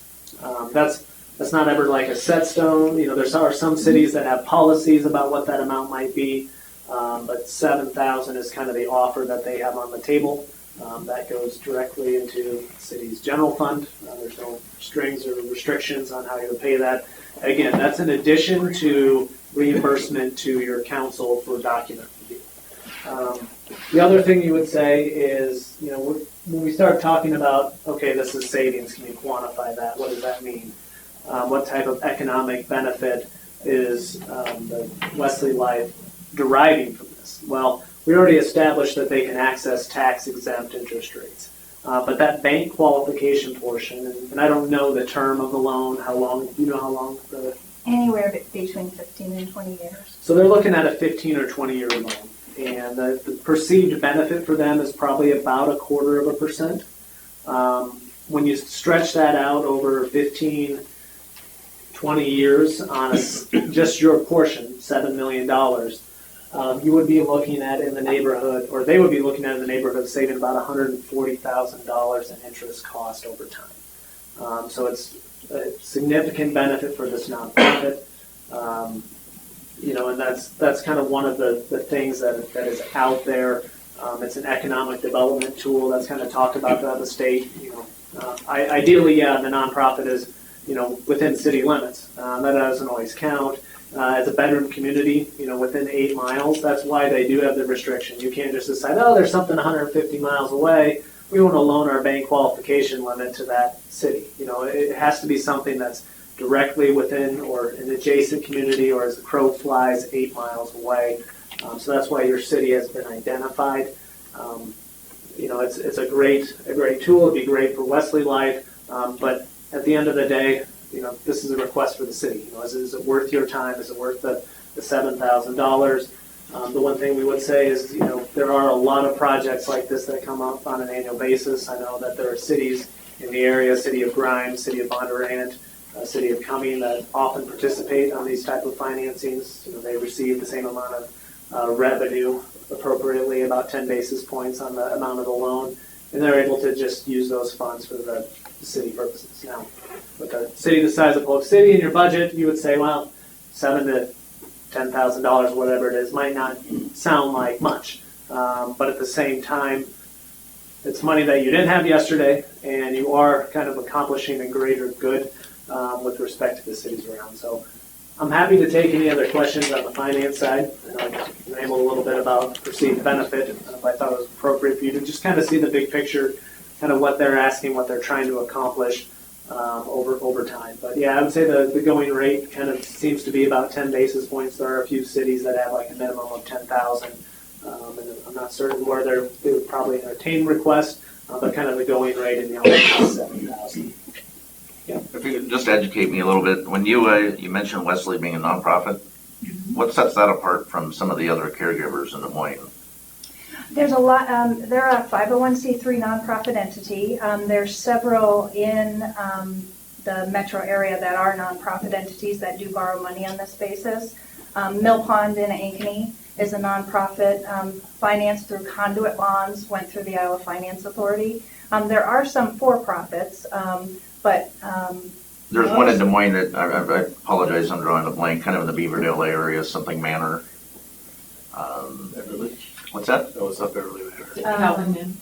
That's not ever like a set stone. There are some cities that have policies about what that amount might be, but $7,000 is kind of the offer that they have on the table. That goes directly into the city's general fund. There's no strings or restrictions on how you pay that. Again, that's in addition to reimbursement to your council for document review. The other thing you would say is, when we start talking about, okay, this is savings, can you quantify that? What does that mean? What type of economic benefit is the Wesley Life deriving from this? Well, we already established that they can access tax-exempt interest rates. But that bank qualification portion, and I don't know the term of the loan, how long, do you know how long? Anywhere between 15 and 20 years. So they're looking at a 15 or 20-year loan. And the perceived benefit for them is probably about 0.25%. When you stretch that out over 15, 20 years on just your portion, $7 million, you would be looking at in the neighborhood, or they would be looking at in the neighborhood saving about $140,000 in interest cost over time. So it's a significant benefit for this nonprofit. And that's kind of one of the things that is out there. It's an economic development tool that's kind of talked about throughout the state. Ideally, the nonprofit is within city limits. That doesn't always count. As a bedroom community, within 8 miles, that's why they do have the restriction. You can't just decide, there's something 150 miles away. We want to loan our bank qualification limit to that city. It has to be something that's directly within or an adjacent community, or as the crow flies 8 miles away. So that's why your city has been identified. It's a great tool. It'd be great for Wesley Life, but at the end of the day, this is a request for the city. Is it worth your time? Is it worth the $7,000? The one thing we would say is, there are a lot of projects like this that come up on an annual basis. I know that there are cities in the area, City of Grimes, City of Bondurant, City of Cumming, that often participate on these type of financings. They receive the same amount of revenue appropriately, about 10 basis points on the amount of the loan, and they're able to just use those funds for the city purposes. Now, with a city the size of Polk City in your budget, you would say, well, $7,000 to $10,000, whatever it is, might not sound like much. But at the same time, it's money that you didn't have yesterday, and you are kind of accomplishing a greater good with respect to the cities around. So I'm happy to take any other questions on the finance side. I've been able a little bit about perceived benefit. I thought it was appropriate for you to just kind of see the big picture, kind of what they're asking, what they're trying to accomplish over time. But yeah, I would say the going rate kind of seems to be about 10 basis points. There are a few cities that have like a minimum of 10,000, and I'm not certain where they would probably entertain requests, but kind of the going rate in the is 7,000. Yeah. If you could just educate me a little bit, when you mentioned Wesley being a nonprofit, what sets that apart from some of the other caregivers in Des Moines? There's a lot. They're a 501c3 nonprofit entity. There's several in the metro area that are nonprofit entities that do borrow money on this basis. Mill Pond in Ankeny is a nonprofit financed through conduit bonds, went through the Iowa Finance Authority. There are some for-profits, but There's one in most- Des Moines that, I apologize, I'm drawing a blank, kind of in the Beaverdale area, something Manor. What's that? That was up Beverly Manor.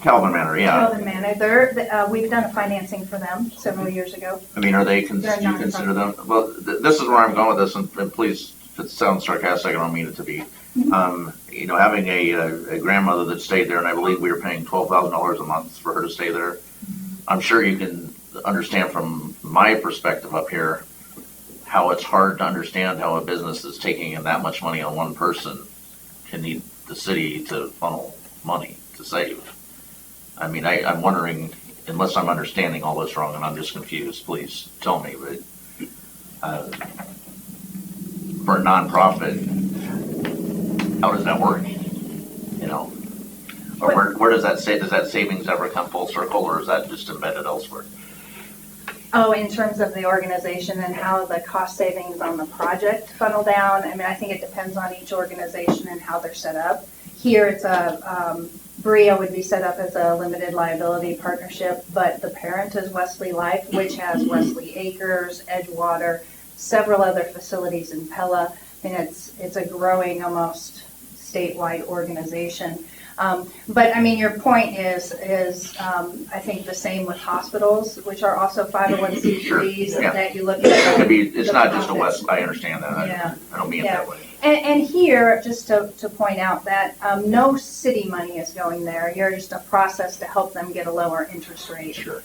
Calvin Manor, yeah. Calvin Manor, we've done a financing for them several years ago. I mean, are they, do They're you consider them, well, this is where I'm going with this, and please, if it sounds sarcastic, I don't mean it to be. You know, having a grandmother that stayed there, and I believe we were paying $12,000 a month for her to stay there. I'm sure you can understand from my perspective up here how it's hard to understand how a business that's taking in that much money on one person can need the city to funnel money to save. I mean, I'm wondering, unless I'm understanding all this wrong and I'm just confused, please tell me, but for a nonprofit, how does that work? You know? Or where does that savings ever come full circle, or is that just embedded elsewhere? Oh, in terms of the organization and how the cost savings on the project funnel down, I mean, I think it depends on each organization and how they're set up. Here, it's BRIA would be set up as a limited liability partnership, but the parent is Wesley Life, which has Wesley Acres, Edgewater, several other facilities in Pella. I mean, it's a growing, almost statewide organization. But I mean, your point is I think the same with hospitals, which are also 501c3s that you look at. It could be, it's not just a West, I understand that. Yeah. I don't mean it that way. And here, just to point out that no city money is going there. You're just a process to help them get a lower interest rate. Sure.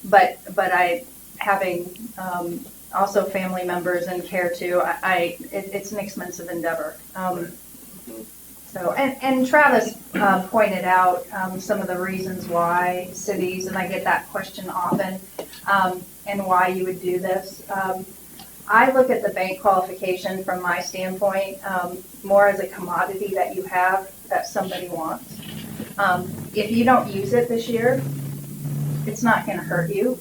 But I having also family members in care too. It's an expensive endeavor. So, and Travis pointed out some of the reasons why cities, and I get that question often, and why you would do this. I look at the bank qualification from my standpoint more as a commodity that you have that somebody wants. If you don't use it this year, it's not going to hurt you.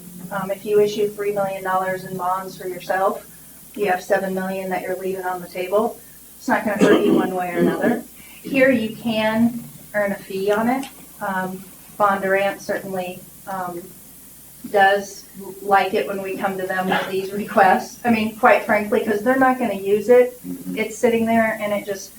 If you issue $3 million in bonds for yourself, you have $7 million that you're leaving on the table. It's not going to hurt you one way or another. Here you can earn a fee on it. Bondurant certainly does like it when we come to them with these requests. I mean, quite frankly, because they're not going to use it. It's sitting there and it just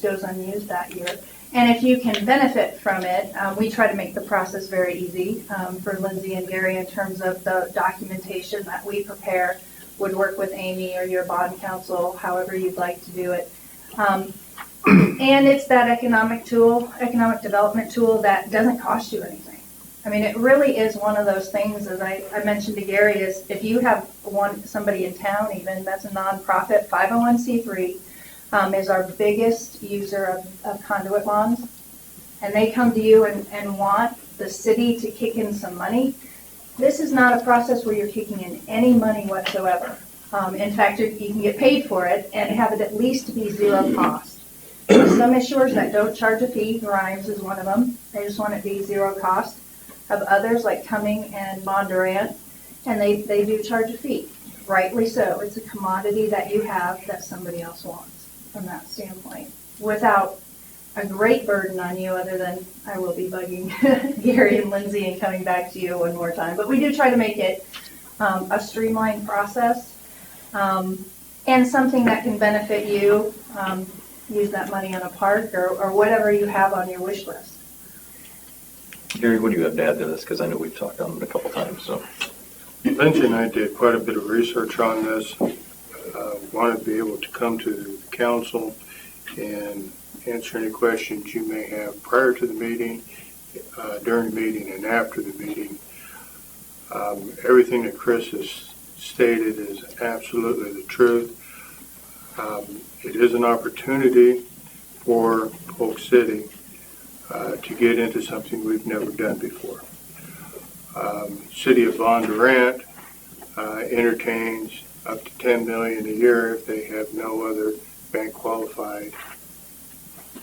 goes unused that year. And if you can benefit from it, we try to make the process very easy for Lindsay and Gary in terms of the documentation that we prepare, would work with Amy or your bond counsel, however you'd like to do it. And it's that economic development tool that doesn't cost you anything. I mean, it really is one of those things, as I mentioned to Gary, is if you have somebody in town even that's a nonprofit, 501c3, is our biggest user of conduit bonds, and they come to you and want the city to kick in some money, this is not a process where you're kicking in any money whatsoever. In fact, you can get paid for it and have it at least be zero cost. Some issuers that don't charge a fee, Grimes is one of them, they just want it to be zero cost. Of others like Cumming and Bondurant, and they do charge a fee, rightly so. It's a commodity that you have that somebody else wants from that standpoint, without a great burden on you other than I will be bugging Gary and Lindsay and coming back to you one more time. But we do try to make it a streamlined process and something that can benefit you. Use that money on a park or whatever you have on your wish list. Gary, what do you have to add to this? Because I know we've talked on it a couple times, so. Lindsay and I did quite a bit of research on this. Wanted to be able to come to the council and answer any questions you may have prior to the meeting, during the meeting, and after the meeting. Everything that Chris has stated is absolutely the truth. It is an opportunity for Polk City to get into something we've never done before. City of Bondurant entertains up to $10 million a year if they have no other bank qualified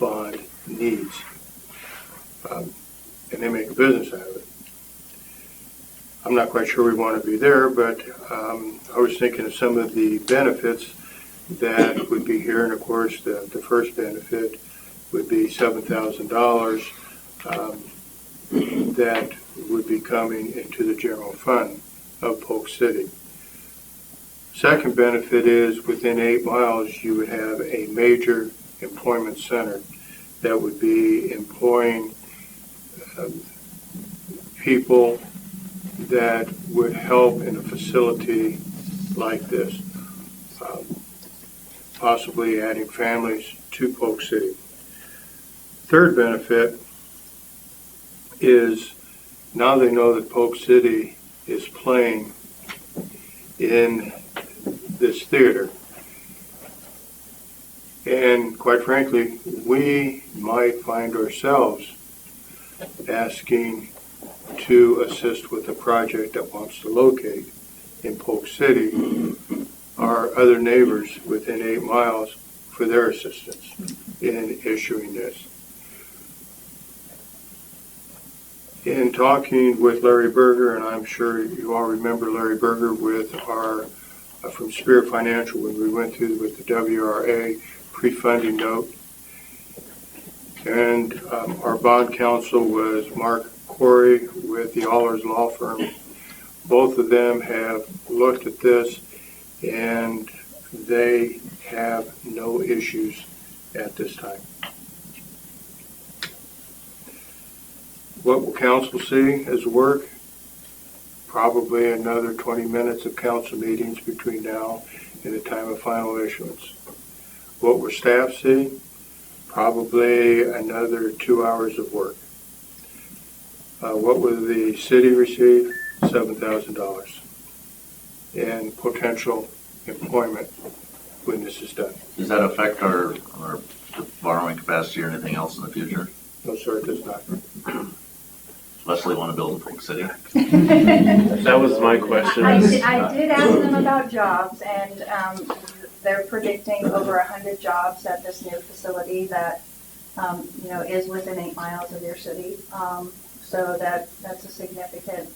bond needs. And they make a business out of it. I'm not quite sure we want to be there, but I was thinking of some of the benefits that would be here, and of course the first benefit would be $7,000 that would be coming into the general fund of Polk City. Second benefit is within 8 miles, you would have a major employment center that would be employing people that would help in a facility like this, possibly adding families to Polk City. Third benefit is now they know that Polk City is playing in this theater. And quite frankly, we might find ourselves asking to assist with a project that wants to locate in Polk City, our other neighbors within 8 miles for their assistance in issuing this. In talking with Larry Berger, and I'm sure you all remember Larry Berger with our, from Spirit Financial when we went through with the WRA pre-funding note. And our bond counsel was Mark Corey with the Allers Law Firm. Both of them have looked at this and they have no issues at this time. What will council see as work? Probably another 20 minutes of council meetings between now and the time of final issuance. What will staff see? Probably another 2 hours of work. What will the city receive? $7,000 in potential employment when this is done. Does that affect our borrowing capacity or anything else in the future? No, sir, it does not. Especially want to build in Polk City. That was my question. I did ask them about jobs, and they're predicting over 100 jobs at this new facility that, is within 8 miles of your city. So that's a significant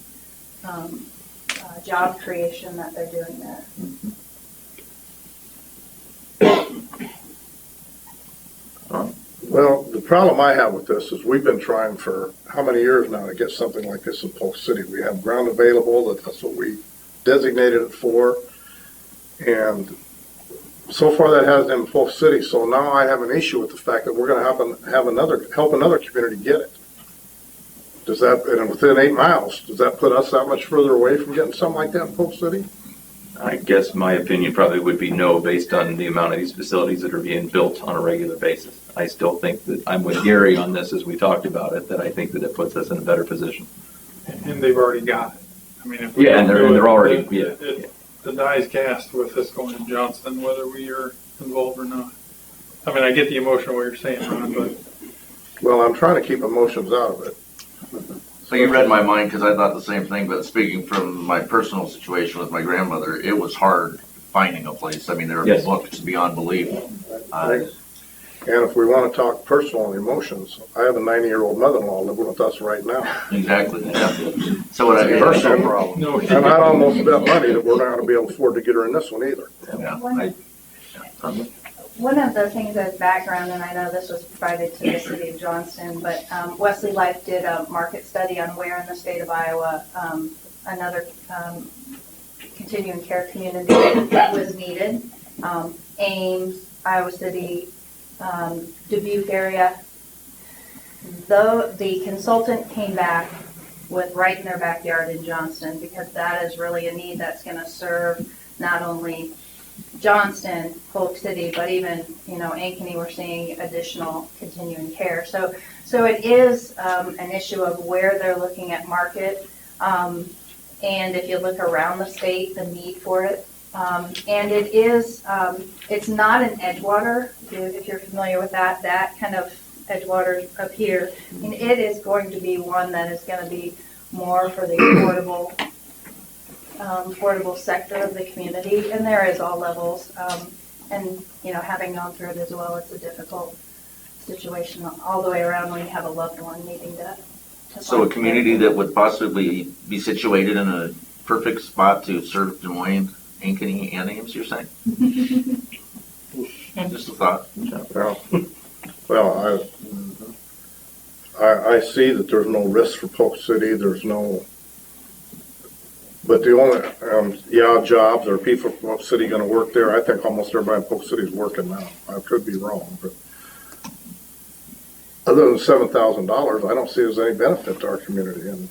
job creation that they're doing there. Well, the problem I have with this is we've been trying for how many years now to get something like this in Polk City. We have ground available, that's what we designated it for, and so far that hasn't been in Polk City, so now I have an issue with the fact that we're going to help another community get it. Does that, and within 8 miles, does that put us that much further away from getting something like that in Polk City? I guess my opinion probably would be no, based on the amount of these facilities that are being built on a regular basis. I still think that I'm with Gary on this as we talked about it, that I think that it puts us in a better position. And they've already got it. I mean, if we Yeah, and they're already, the die's cast with this going to Johnston, whether we are involved or not. I mean, I get the emotion of what you're saying, Ron, but. Well, I'm trying to keep emotions out of it. So you read my mind because I thought the same thing, but speaking from my personal situation with my grandmother, it was hard finding a place. I mean, there are booked beyond belief. And if we want to talk personal and emotions, I have a 90-year-old mother-in-law living with us right now. Exactly. Yeah. So what It's a personal problem. And I almost bet money that we're not going to be able to afford to get her in this one either. One of the things as background, and I know this was provided to the city of Johnston, but Wesley Life did a market study on where in the state of Iowa another continuing care community was needed. Ames, Iowa City, Dubuque area. Though the consultant came back with right in their backyard in Johnston, because that is really a need that's going to serve not only Johnston, Polk City, but even, Ankeny, we're seeing additional continuing care. So it is an issue of where they're looking at market. And if you look around the state, the need for it. And it is, it's not an Edgewater, if you're familiar with that kind of Edgewater up here. I mean, it is going to be one that is going to be more for the affordable sector of the community, and there is all levels. And, having gone through it as well, it's a difficult situation all the way around when you have a loved one needing to So a community that would possibly be situated in a perfect spot to serve Des Moines, Ankeny, and Ames, you're saying? Just a thought. Well, I see that there's no risk for Polk City, but the only, jobs, are people from Polk City gonna work there? I think almost everybody in Polk City is working now. I could be wrong, but other than $7,000, I don't see there's any benefit to our community. And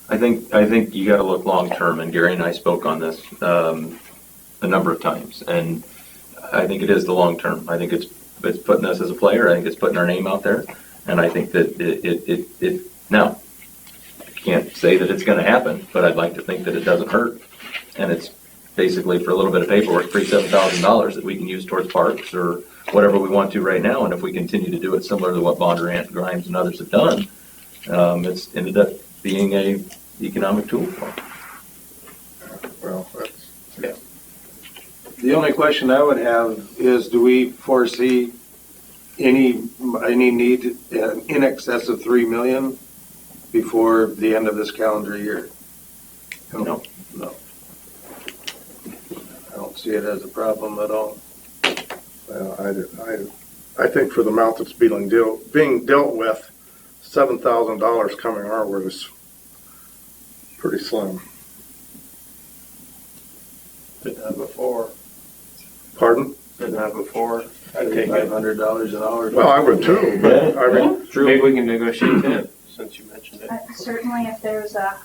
I think you gotta look long-term, and Gary and I spoke on this, a number of times, and I think it is the long-term. I think it's putting us as a player, I think it's putting our name out there, and I think that it now, I can't say that it's gonna happen, but I'd like to think that it doesn't hurt, and it's basically for a little bit of paperwork, free $7,000 that we can use towards parks or whatever we want to right now, and if we continue to do it similar to what Bondurant, Grimes, and others have done, it's ended up being a economic tool for them. well, The only question I would have is, do we foresee any need in excess of 3 million before the end of this calendar year? No. No. I don't see it as a problem at all. I think for the amount that's being dealt with, $7,000 coming our way is pretty slim. Didn't have before. Pardon? Didn't have before. I'd take it. $500 an hour. Well, I would too, but I mean, Maybe we can negotiate that, since you mentioned it. Certainly, if there's a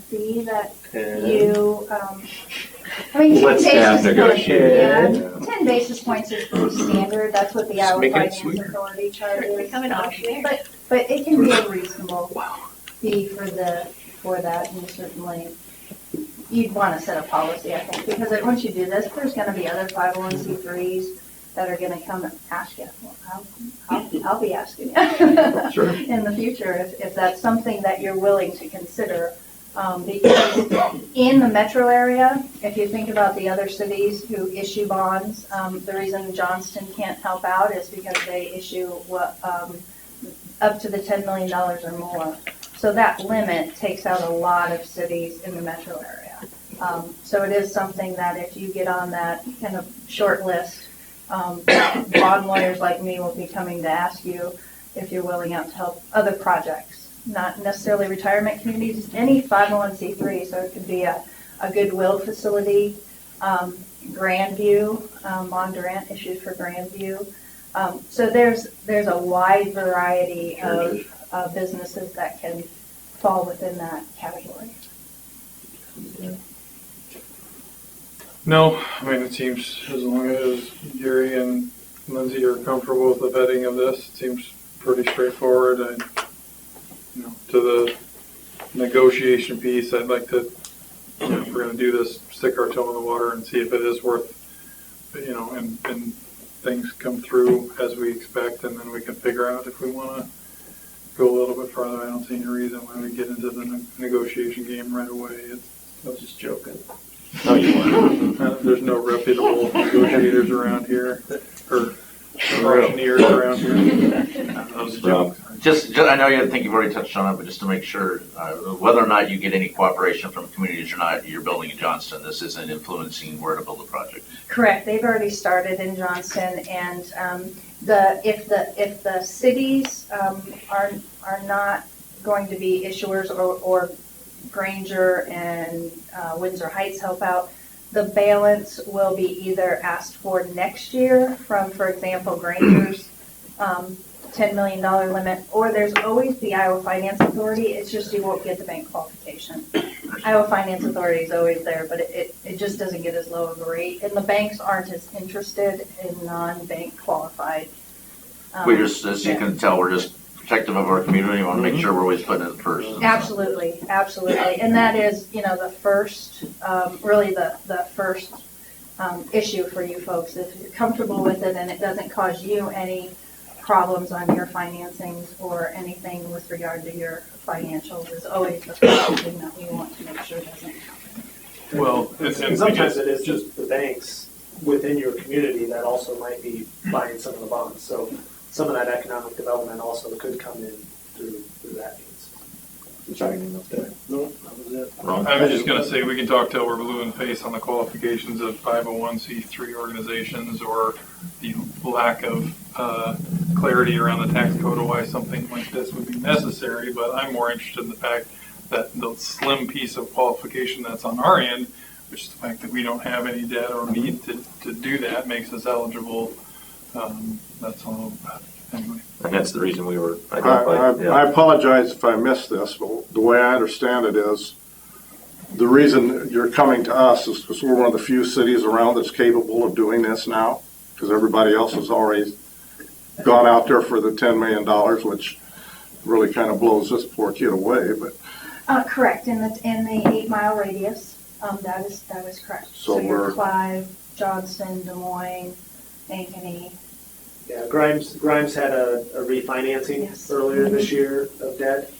fee that And you, I mean, 10 Let's basis staff points, negotiate. yeah, 10 basis points is pretty standard, that's what the Iowa make it Finance sweeter. Authority charges. Become an auctioneer. But it can be a reasonable fee for that, and certainly, you'd want to set a policy, I think, because once you do this, there's gonna be other 501c3s that are gonna come and ask you, well, I'll be asking you Sure. in the future if that's something that you're willing to consider. Because in the metro area, if you think about the other cities who issue bonds, the reason Johnston can't help out is because they issue up to the $10 million or more. So that limit takes out a lot of cities in the metro area. So it is something that if you get on that kind of short list, bond lawyers like me will be coming to ask you if you're willing out to help other projects, not necessarily retirement communities, any 501c3. So it could be a Goodwill facility, Grandview, Bondurant issues for Grandview. So there's a wide variety of businesses that can fall within that category. No, I mean, it seems as long as Gary and Lindsay are comfortable with the vetting of this, it seems pretty straightforward. To the negotiation piece, I'd like to, if we're gonna do this, stick our toe in the water and see if it is worth, and things come through as we expect, and then we can figure out if we wanna go a little bit farther. I don't see any reason why we get into the negotiation game right away. I was just joking. No, you weren't. There's no reputable negotiators around here, or auctioneers around here. That was a joke. Just, I know you think you've already touched on it, but just to make sure, whether or not you get any cooperation from communities or not, you're building in Johnston, this isn't influencing where to build the project. Correct. They've already started in Johnston, and if the cities are not going to be issuers, or Granger and Windsor Heights help out, the balance will be either asked for next year from, for example, Granger's $10 million limit, or there's always the Iowa Finance Authority. It's just you won't get the bank qualification. Iowa Finance Authority is always there, but it just doesn't get as low of a rate, and the banks aren't as interested in non-bank qualified. We just, as you can tell, we're just protective of our community. We want to make sure we're always putting it first. Absolutely, absolutely. And that is, the first, really the first issue for you folks. If you're comfortable with it and it doesn't cause you any problems on your financings or anything with regard to your financials, is always the first thing that we want to make sure doesn't happen. Well, And sometimes it is just the banks within your community that also might be buying some of the bonds. So some of that economic development also could come in through that means. Sorry. No, that was it. I was just gonna say, we can talk till we're blue in the face on the qualifications of 501c3 organizations, or the lack of clarity around the tax code of why something like this would be necessary, but I'm more interested in the fact that the slim piece of qualification that's on our end, which is the fact that we don't have any debt or need to do that, makes us eligible. That's all about it. Anyway. And that's the reason we were identified. I apologize if I missed this, but the way I understand it is, the reason you're coming to us is because we're one of the few cities around that's capable of doing this now, because everybody else has already gone out there for the $10 million, which really kind of blows this poor kid away, but. Correct, in the 8 mile radius, that is correct. So you're we're- Clive, Johnston, Des Moines, Ankeny. Yeah, Grimes had a refinancing Yes. earlier this year of debt.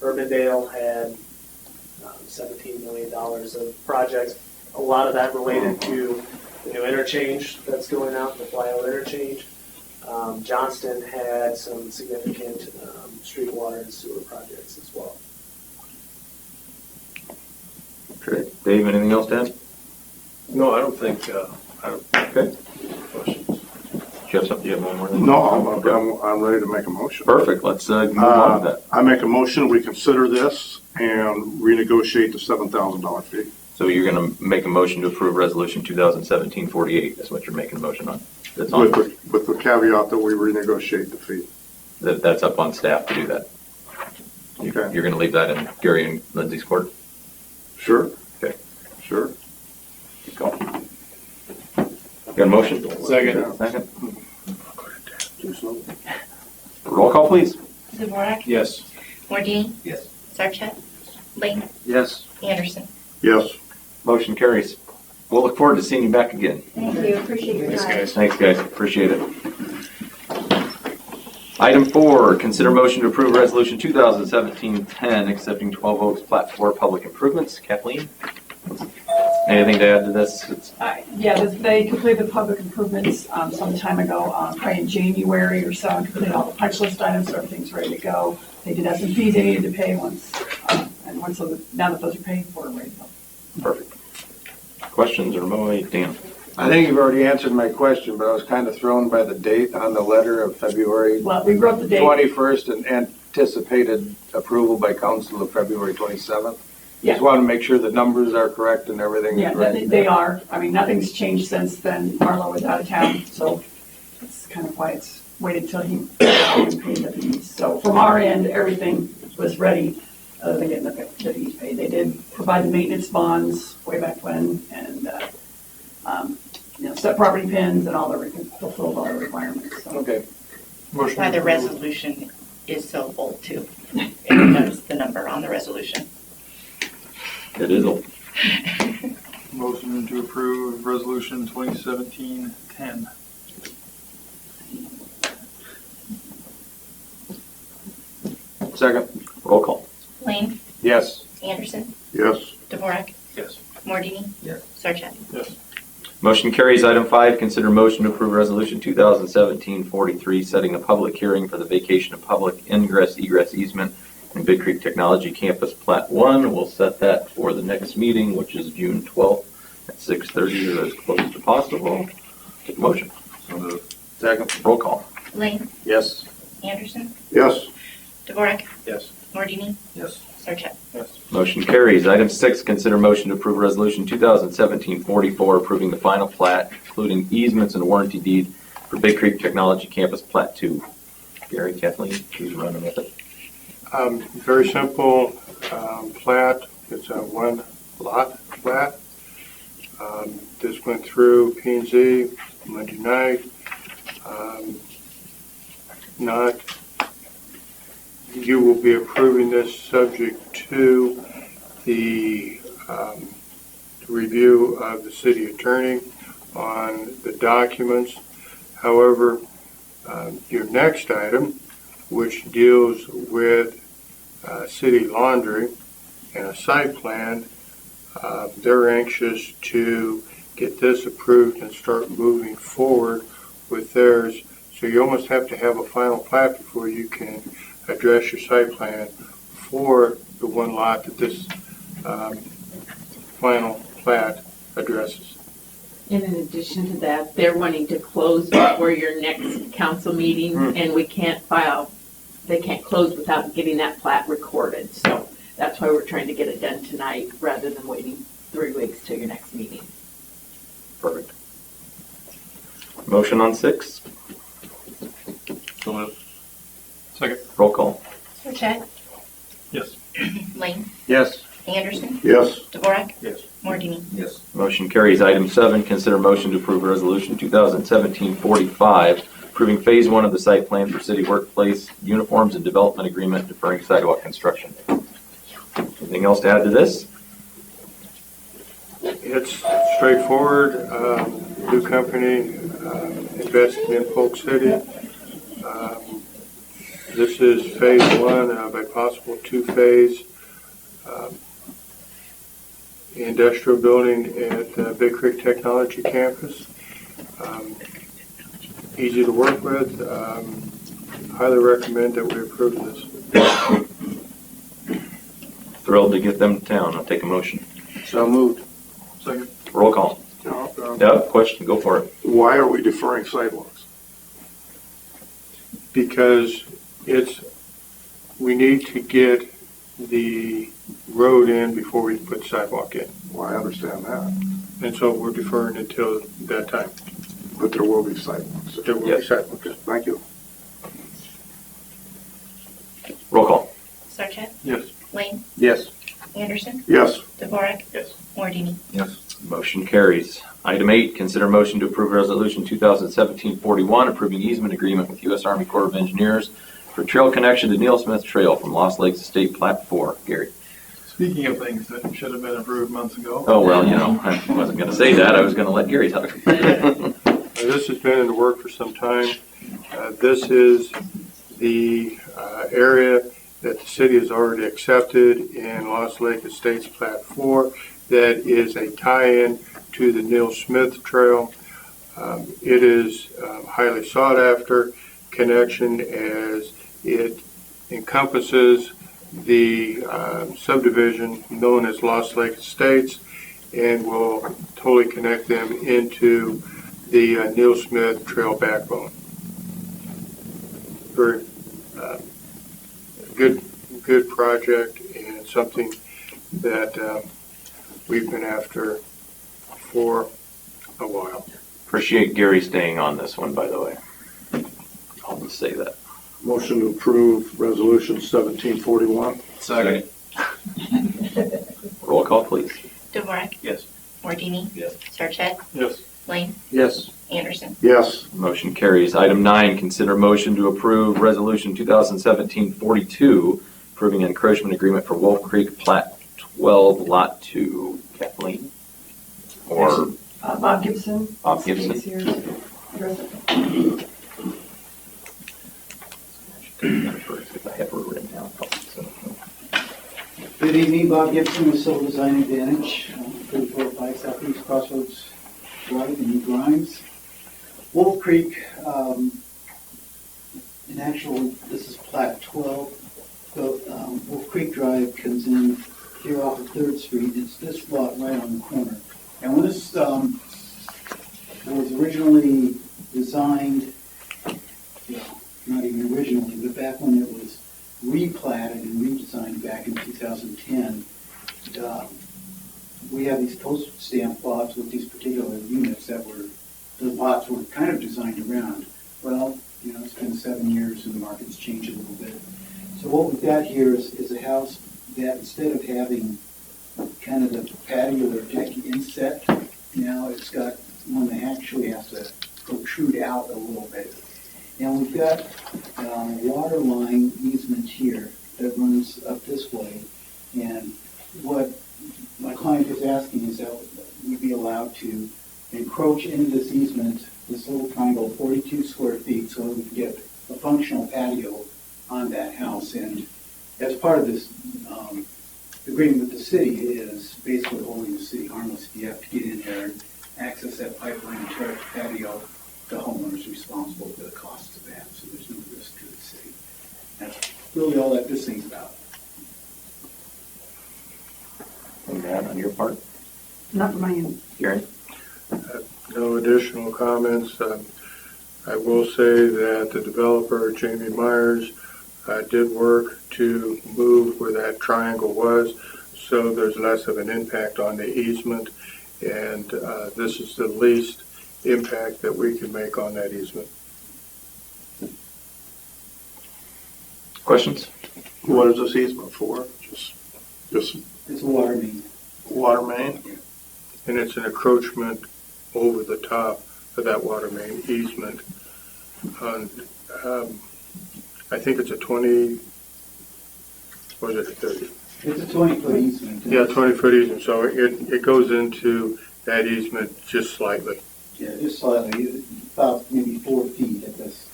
Urbandale had $17 million of projects. A lot of that related to the new interchange that's going out, the flyover interchange. Johnston had some significant street water and sewer projects as well. Okay. Dave, anything else to add? No, I don't think, Okay. Do you have something? Do you have one more thing? No, I'm ready to make a motion. Perfect. Let's move on to that. I make a motion, we consider this and renegotiate the $7,000 fee. So you're going to make a motion to approve Resolution 2017-48. That's what you're making a motion on. That's on. With the caveat that we renegotiate the fee. That's up on staff to do that. Okay. You're going to leave that in Gary and Lindsay's court? Sure. Okay. Sure. Keep going. Got a motion? Second. Second. Too slow. Roll call, please. Dvorak, yes. Mordini, Yes. Sarchet, Lane, Yes. Anderson. Yes. Motion carries. We'll look forward to seeing you back again. Thank you, appreciate your time. Thanks, guys. Appreciate it. Item 4, consider motion to approve Resolution 2017-10, accepting 12 Oaks Plat 4 public improvements. Kathleen? Anything to add to this? Yeah, they completed the public improvements some time ago, probably in January or so, and completed all the punch list items, so everything's ready to go. They did have some fees they needed to pay once, and once now that those are paid for, ready to go. Perfect. Questions or Dan? I think you've already answered my question, but I was kind of thrown by the date on the letter of February Well, we wrote the date. 21st and anticipated approval by council of February 27th. Yeah. Just want to make sure the numbers are correct and everything Yeah, is right. they are. I mean, nothing's changed since then. Marlo was out of town, so that's kind of why it's waited till he paid the fees. So from our end, everything was ready, other than getting the fees paid. They did provide the maintenance bonds way back when, and set property pins and all everything, fulfilled all the requirements. So. Okay. Motion Why the approved. resolution is so bold too. It knows the number on the resolution. It is old. Motion to approve Resolution 2017-10. Second. Roll call. Lane, Yes. Anderson, Yes. Dvorak, Yes. Mordini, Yes. Sarchet. Yes. Motion carries. Item 5, consider motion to approve Resolution 2017-43, setting a public hearing for the vacation of public ingress-egress easement in Big Creek Technology Campus Plat 1. We'll set that for the next meeting, which is June 12th at 6:30 or as close as possible. Take a motion. Second. Roll call. Lane, Yes. Anderson, Yes. Dvorak, Yes. Mordini, Yes. Sarchet. Yes. Motion carries. Item 6, consider motion to approve Resolution 2017-44, approving the final plat, including easements and warranty deed for Big Creek Technology Campus Plat 2. Gary, Kathleen, who's running with it? Very simple plat. It's a one lot plat. This went through P&Z Monday night. You will be approving this subject to the review of the city attorney on the documents. However, your next item, which deals with city laundry and a site plan, they're anxious to get this approved and start moving forward with theirs. So you almost have to have a final plat before you can address your site plan for the one lot that this final plat addresses. And in addition to that, they're wanting to close before your next council meeting, and we can't they can't close without getting that plat recorded. So that's why we're trying to get it done tonight rather than waiting 3 weeks till your next meeting. Perfect. Motion on 6? Second. Roll call. Sarchet? Yes. Lane? Yes. Anderson? Yes. Dvorak? Yes. Mordini? Yes. Motion carries. Item 7, consider motion to approve resolution 2017-45, approving phase 1 of the site plan for city workplace uniforms and development agreement deferring sidewalk construction. Anything else to add to this? It's straightforward. New company investing in Polk City. This is phase 1 of a possible 2-phase industrial building at Big Creek Technology Campus. Easy to work with. Highly recommend that we approve this. Thrilled to get them to town. I'll take a motion. So moved. Second. Roll call. Yeah, question, go for it. Why are we deferring sidewalks? Because we need to get the road in before we put sidewalk in. Well, I understand that, And so we're deferring until that time. but there will be sidewalks. There will be sidewalks. Thank you. Roll call. Sarchet? Yes. Lane? Yes. Anderson? Yes. Dvorak? Yes. Mordini? Yes. Motion carries. Item 8, consider motion to approve resolution 2017-41, approving easement agreement with U.S. Army Corps of Engineers for trail connection to Neil Smith Trail from Lost Lakes Estate Plat 4. Gary. Speaking of things that should have been approved months ago. Oh, well, I wasn't going to say that. I was going to let Gary talk. This has been in the work for some time. This is the area that the city has already accepted in Lost Lake Estates Plat 4 that is a tie-in to the Neil Smith Trail. It is highly sought after connection as it encompasses the subdivision known as Lost Lake Estates and will totally connect them into the Neil Smith Trail backbone. Very good project and something that we've been after for a while. Appreciate Gary staying on this one, by the way. I'll just say that. Motion to approve resolution 1741. Second. Roll call, please. Dvorak? Yes. Mordini? Yes. Sarchet? Yes. Lane? Yes. Anderson? Yes. Motion carries. Item 9, consider motion to approve resolution 2017-42, approving an encroachment agreement for Wolf Creek Plat 12, Lot 2. Kathleen? Or Bob Gibson. Bob Gibson. Is here to address it. I have her written down. Good evening, Bob Gibson with Civil Design Advantage, 3405 Southeast Crossroads Drive in New Grimes. Wolf Creek, in actual, this is Plat 12. So, Wolf Creek Drive comes in here off of 3rd Street. It's this lot right on the corner. And when this was originally designed, well, not even originally, but back when it was replatted and redesigned back in 2010, we have these postage stamp lots with these particular units that the lots were kind of designed around. Well, it's been 7 years and the market's changed a little bit. So what we've got here is a house that instead of having kind of the patio or deck inset, now it's got one that actually has to protrude out a little bit. And we've got a water line easement here that runs up this way. And what my client is asking is that we be allowed to encroach into this easement, this little triangle, 42 square feet, so that we can get a functional patio on that house. And as part of this agreement with the city is basically holding the city harmless if you have to get in there and access that pipeline and tear up the patio. The homeowner is responsible for the costs of that, so there's no risk to the city. That's really all that this thing's about. And that on your part? Not for my end. Gary? additional comments. I will say that the developer, Jamie Myers, did work to move where that triangle was, so there's less of an impact on the easement, and this is the least impact that we can make on that easement. Questions? What is this easement for? Just It's a water main. water main? And it's an encroachment over the top of that water main easement. And, I think it's a 20, or is it a 30? It's a 20-foot easement. Yeah, 20-foot easement, so it goes into that easement just slightly. Yeah, just slightly, about maybe 4 feet at this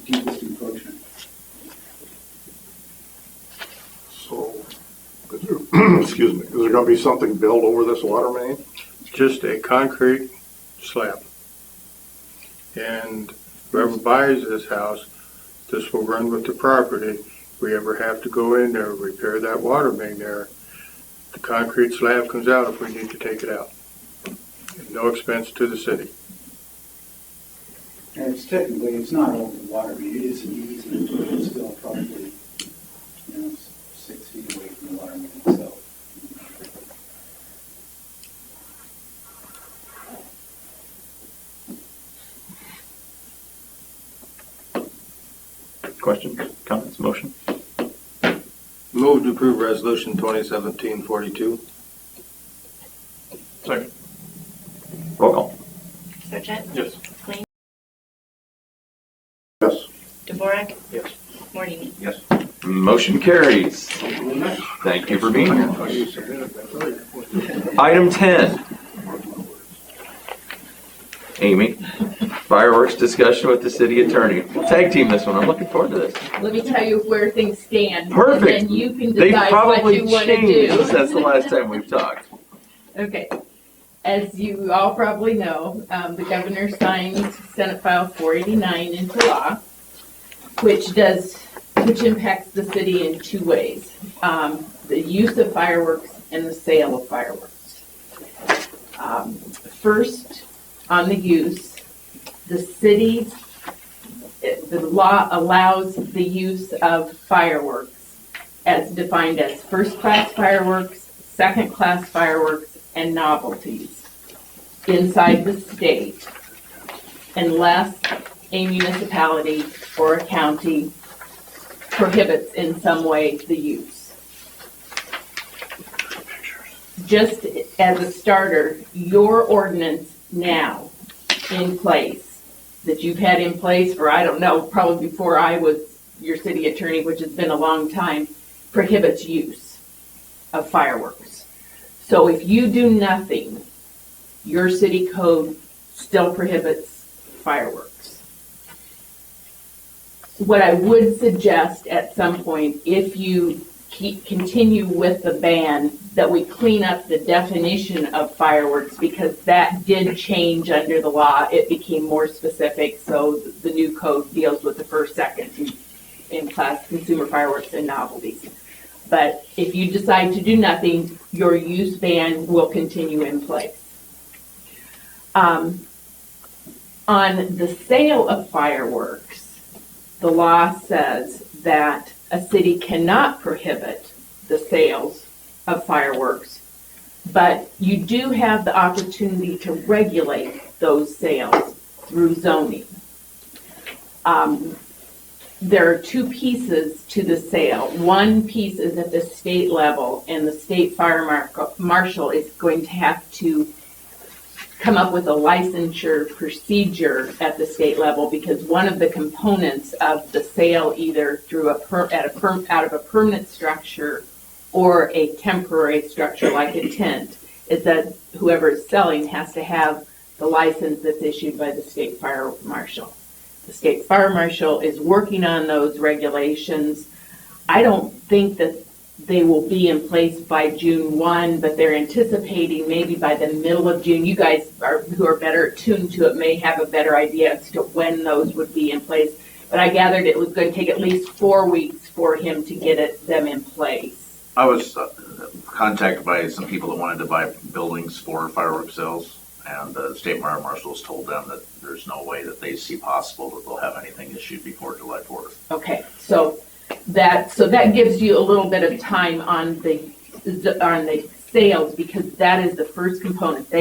deepest encroachment. So, excuse me, is there gonna be something built over this water main? Just a concrete slab. And whoever buys this house, this will run with the property. If we ever have to go in there, repair that water main there, the concrete slab comes out if we need to take it out. At no expense to the city. And it's technically, it's not over the water main, it is an easement, but it's still probably, 6 feet away from the water main itself. Questions, comments, motion? Move to approve resolution 2017-42. Second. Roll call. Sargent? Yes. Clean? Yes. Dvorak? Yes. Mordini? Yes. Motion carries. Thank you for being here. Item 10. Amy, fireworks discussion with the city attorney. We'll tag team this one. I'm looking forward to this. Let me tell you where things stand. Perfect. And then you can They've decide what probably you want to changed do. since the last time we've talked. Okay. As you all probably know, the governor signed Senate File 489 into law, which impacts the city in 2 ways. The use of fireworks and the sale of fireworks. First, on the use, the law allows the use of fireworks as defined as first-class fireworks, second-class fireworks, and novelties inside the state unless a municipality or a county prohibits in some way the use. Just as a starter, your ordinance now in place, that you've had in place for, I don't know, probably before I was your city attorney, which has been a long time, prohibits use of fireworks. So if you do nothing, your city code still prohibits fireworks. What I would suggest at some point, if you continue with the ban, that we clean up the definition of fireworks, because that did change under the law. It became more specific, so the new code deals with the first, second, in class consumer fireworks and novelties. But if you decide to do nothing, your use ban will continue in place. On the sale of fireworks, the law says that a city cannot prohibit the sales of fireworks, but you do have the opportunity to regulate those sales through zoning. There are 2 pieces to the sale. One piece is at the state level, and the state fire marshal is going to have to come up with a licensure procedure at the state level, because one of the components of the sale, either through out of a permanent structure or a temporary structure like a tent, is that whoever is selling has to have the license that's issued by the state fire marshal. The state fire marshal is working on those regulations. I don't think that they will be in place by June 1, but they're anticipating maybe by the middle of June. You guys who are better attuned to it may have a better idea as to when those would be in place. But I gathered it was going to take at least 4 weeks for him to get them in place. I was contacted by some people that wanted to buy buildings for fireworks sales, And the state fire marshal's told them that there's no way that they see possible that they'll have anything issued before July 4th. Okay, so that gives you a little bit of time on the sales, because that is the first component.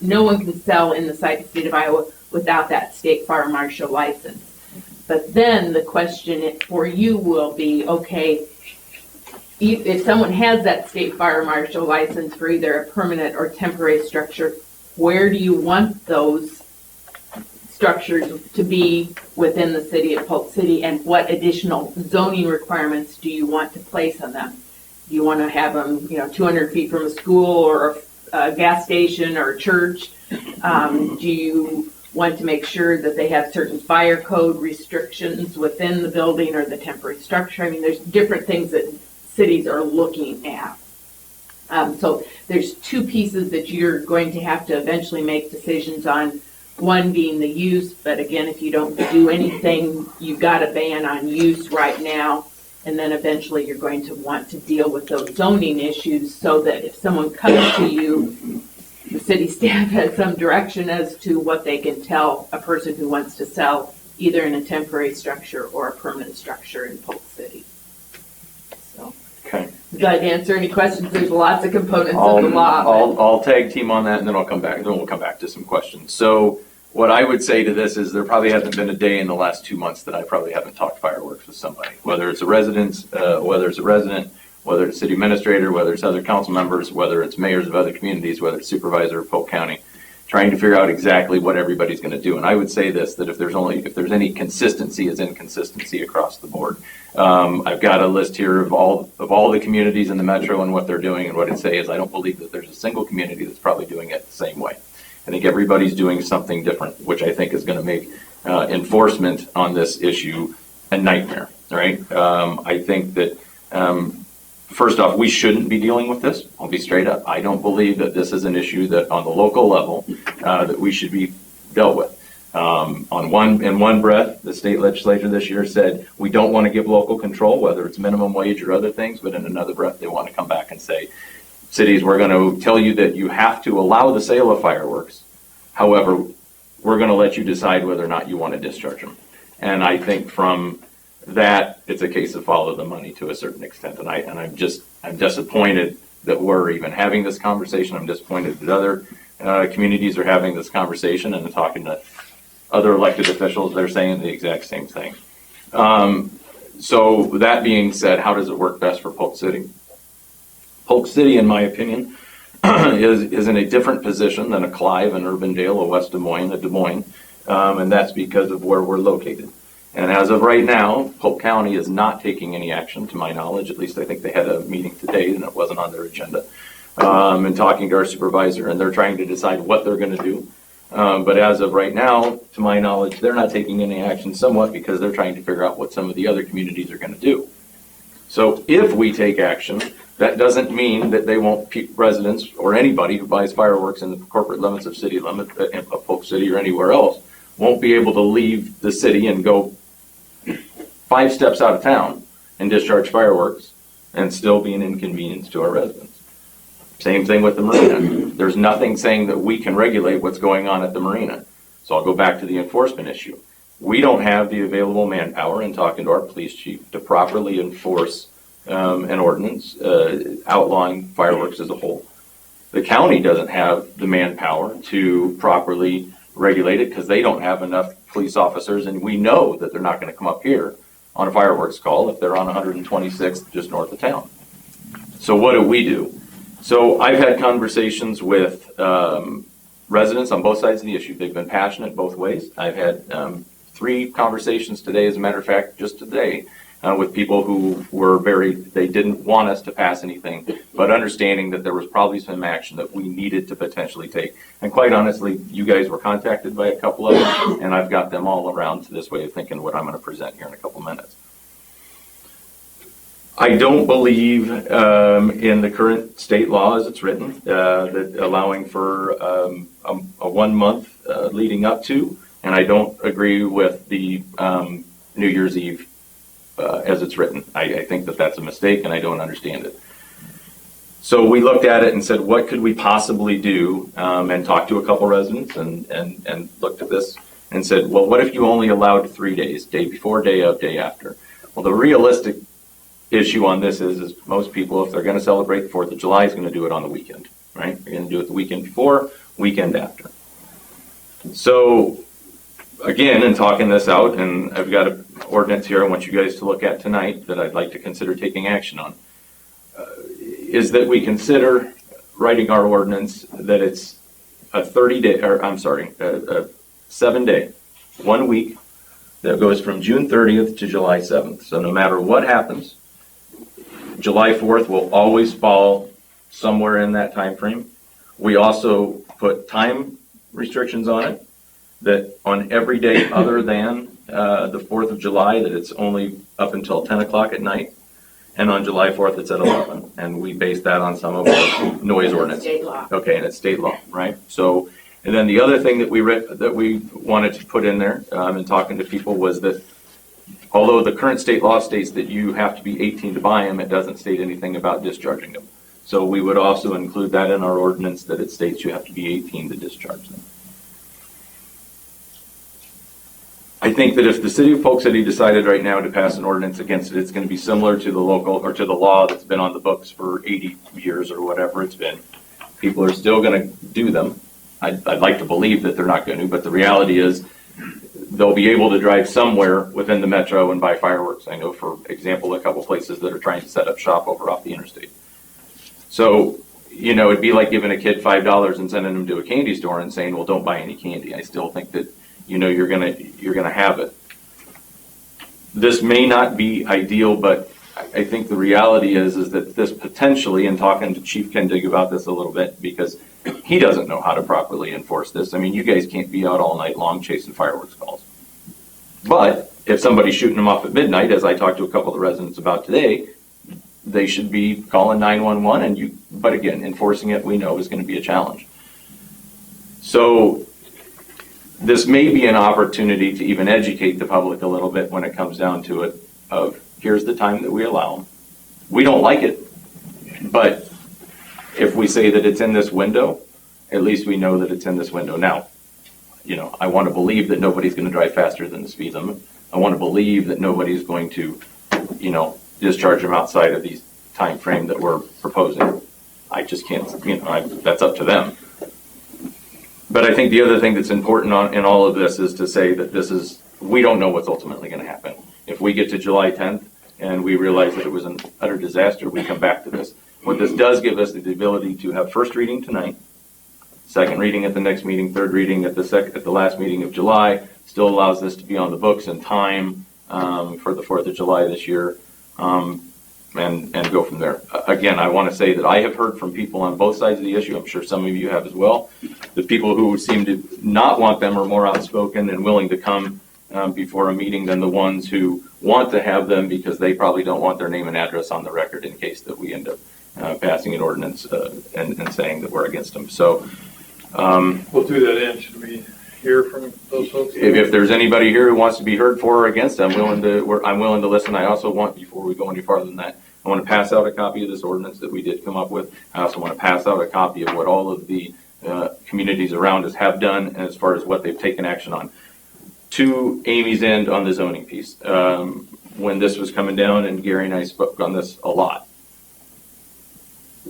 No one can sell in the state of Iowa without that state fire marshal license. But then the question for you will be, okay, if someone has that state fire marshal license for either a permanent or temporary structure, where do you want those structures to be within the city of Polk City, and what additional zoning requirements do you want to place on them? Do you want to have them, 200 feet from a school or a gas station or a church? Do you want to make sure that they have certain fire code restrictions within the building or the temporary structure? I mean, there's different things that cities are looking at. So there's two pieces that you're going to have to eventually make decisions on. One being the use, but again, if you don't do anything, you've got a ban on use right now. And then eventually you're going to want to deal with those zoning issues, so that if someone comes to you, the city staff has some direction as to what they can tell a person who wants to sell either in a temporary structure or a permanent structure in Polk City. So, Okay. does that answer any questions? There's lots of components of the law. I'll tag team on that, and then we'll come back to some questions. So what I would say to this is there probably hasn't been a day in the last 2 months that I probably haven't talked fireworks with somebody, whether it's a resident, whether it's a city administrator, whether it's other council members, whether it's mayors of other communities, whether it's supervisor of Polk County, trying to figure out exactly what everybody's going to do. And I would say this, that if there's any consistency, it's inconsistency across the board. I've got a list here of all the communities in the metro and what they're doing, and what I'd say is I don't believe that there's a single community that's probably doing it the same way. I think everybody's doing something different, which I think is going to make enforcement on this issue a nightmare, right? I think that, first off, we shouldn't be dealing with this. I'll be straight up. I don't believe that this is an issue that on the local level that we should be dealt with. In one breath, the state legislature this year said, we don't want to give local control, whether it's minimum wage or other things, but in another breath, they want to come back and say, cities, we're going to tell you that you have to allow the sale of fireworks. However, we're going to let you decide whether or not you want to discharge them. And I think from that, it's a case of follow the money to a certain extent. And I'm disappointed that we're even having this conversation. I'm disappointed that other communities are having this conversation, and talking to other elected officials, they're saying the exact same thing. So that being said, how does it work best for Polk City? Polk City, in my opinion, is in a different position than a Clive, an Urbandale, a West Des Moines, a Des Moines, and that's because of where we're located. And as of right now, Polk County is not taking any action, to my knowledge. At least I think they had a meeting today, and it wasn't on their agenda. And talking to our supervisor, and they're trying to decide what they're going to do. But as of right now, to my knowledge, they're not taking any action, somewhat because they're trying to figure out what some of the other communities are going to do. So if we take action, that doesn't mean that they won't keep residents or anybody who buys fireworks in the corporate limits of of Polk City or anywhere else won't be able to leave the city and go 5 steps out of town and discharge fireworks and still be an inconvenience to our residents. Same thing with the marina. There's nothing saying that we can regulate what's going on at the marina. So I'll go back to the enforcement issue. We don't have the available manpower, in talking to our police chief, to properly enforce an ordinance outlawing fireworks as a whole. The county doesn't have the manpower to properly regulate it because they don't have enough police officers, and we know that they're not going to come up here on a fireworks call if they're on 126th just north of town. So what do? So I've had conversations with residents on both sides of the issue. They've been passionate both ways. I've had 3 conversations today, as a matter of fact, just today, with people who were they didn't want us to pass anything, but understanding that there was probably some action that we needed to potentially take. And quite honestly, you guys were contacted by a couple of them, and I've got them all around to this way of thinking, what I'm going to present here in a couple minutes. I don't believe in the current state law as it's written, that allowing for a 1 month leading up to, and I don't agree with the New Year's Eve as it's written. I think that that's a mistake, and I don't understand it. So we looked at it and said, what could we possibly do? And talked to a couple residents and looked at this and said, well, what if you only allowed 3 days, day before, day of, day after? Well, the realistic issue on this is most people, if they're going to celebrate the 4th of July, is going to do it on the weekend, right? They're going to do it the weekend before, weekend after. So again, in talking this out, and I've got an ordinance here I want you guys to look at tonight that I'd like to consider taking action on, is that we consider writing our ordinance that it's a 30-day, or I'm sorry, a 7-day, 1 week, that goes from June 30th to July 7th. So no matter what happens, July 4th will always fall somewhere in that time frame. We also put time restrictions on it, that on every day other than the 4th of July, that it's only up until 10 o'clock at night. And on July 4th, it's at 11. And we base that on some of our noise ordinance. State law. Okay, and it's state law, right? So, and then the other thing that we wanted to put in there, in talking to people, was that although the current state law states that you have to be 18 to buy them, it doesn't state anything about discharging them. So we would also include that in our ordinance, that it states you have to be 18 to discharge them. I think that if the city of Polk City decided right now to pass an ordinance against it, it's going to be similar to the local, or to the law that's been on the books for 80 years or whatever it's been. People are still going to do them. I'd like to believe that they're not going to, but the reality is they'll be able to drive somewhere within the metro and buy fireworks. I know, for example, a couple places that are trying to set up shop over off the interstate. So, you know, it'd be like giving a kid $5 and sending them to a candy store and saying, well, don't buy any candy. I still think that, you know, you're gonna have it. This may not be ideal, but I think the reality is that this potentially, and talking to Chief Kendig about this a little bit, because he doesn't know how to properly enforce this. I mean, you guys can't be out all night long chasing fireworks calls. But if somebody's shooting them off at midnight, as I talked to a couple of the residents about today, they should be calling 911, but again, enforcing it, we know, is going to be a challenge. So this may be an opportunity to even educate the public a little bit when it comes down to it, of here's the time that we allow them. We don't like it, but if we say that it's in this window, at least we know that it's in this window. Now, you know, I want to believe that nobody's going to drive faster than the speed limit. I want to believe that nobody's going to, you know, discharge them outside of these time frame that we're proposing. I just can't, you know, that's up to them. But I think the other thing that's important in all of this is to say that we don't know what's ultimately going to happen. If we get to July 10th and we realize that it was an utter disaster, we come back to this. What this does give us is the ability to have first reading tonight, second reading at the next meeting, third reading at the last meeting of July. Still allows this to be on the books in time for the 4th of July this year, and go from there. Again, I want to say that I have heard from people on both sides of the issue. I'm sure some of you have as well. The people who seem to not want them are more outspoken and willing to come before a meeting than the ones who want to have them, because they probably don't want their name and address on the record in case that we end up passing an ordinance and saying that we're against them. So we'll do that in. Should we hear from those folks? If there's anybody here who wants to be heard for or against, I'm willing to listen. I also want, before we go any farther than that, I want to pass out a copy of this ordinance that we did come up with. I also want to pass out a copy of what all of the communities around us have done as far as what they've taken action on. To Amy's end on the zoning piece, when this was coming down, and Gary and I spoke on this a lot,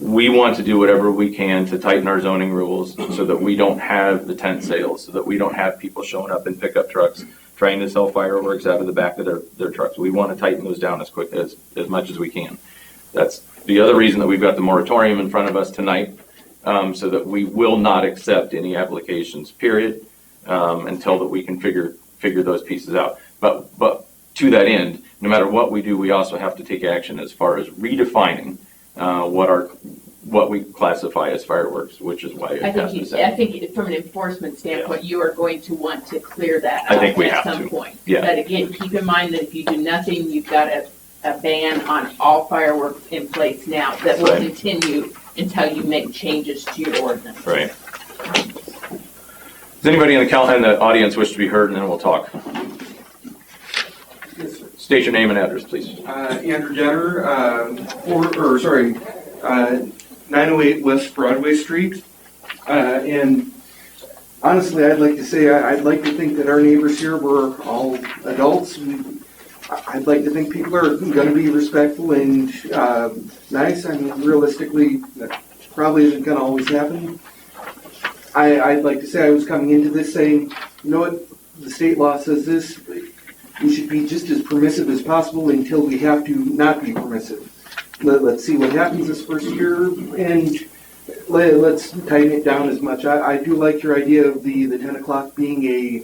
we want to do whatever we can to tighten our zoning rules so that we don't have the tent sales, so that we don't have people showing up in pickup trucks trying to sell fireworks out of the back of their trucks. We want to tighten those down as much as we can. That's the other reason that we've got the moratorium in front of us tonight, so that we will not accept any applications, period, until that we can figure those pieces out. But to that end, no matter what we do, we also have to take action as far as redefining what we classify as fireworks, which is why I think from an enforcement standpoint, you are going to want to clear that I think we at have some to. point. Yeah. But again, keep in mind that if you do nothing, you've got a ban on all fireworks in place now that will continue until you make changes to your ordinance. Right. Does anybody in the audience wish to be heard, and then we'll talk? State your name and address, please. Andrew Jenner, 908 West Broadway Street. And honestly, I'd like to say, I'd like to think that our neighbors here were all adults. I'd like to think people are going to be respectful and nice. I mean, realistically, that probably isn't going to always happen. I'd like to say I was coming into this saying, you know what, the state law says this, we should be just as permissive as possible until we have to not be permissive. Let's see what happens this first year, and let's tighten it down as much. I do like your idea of the 10 o'clock being a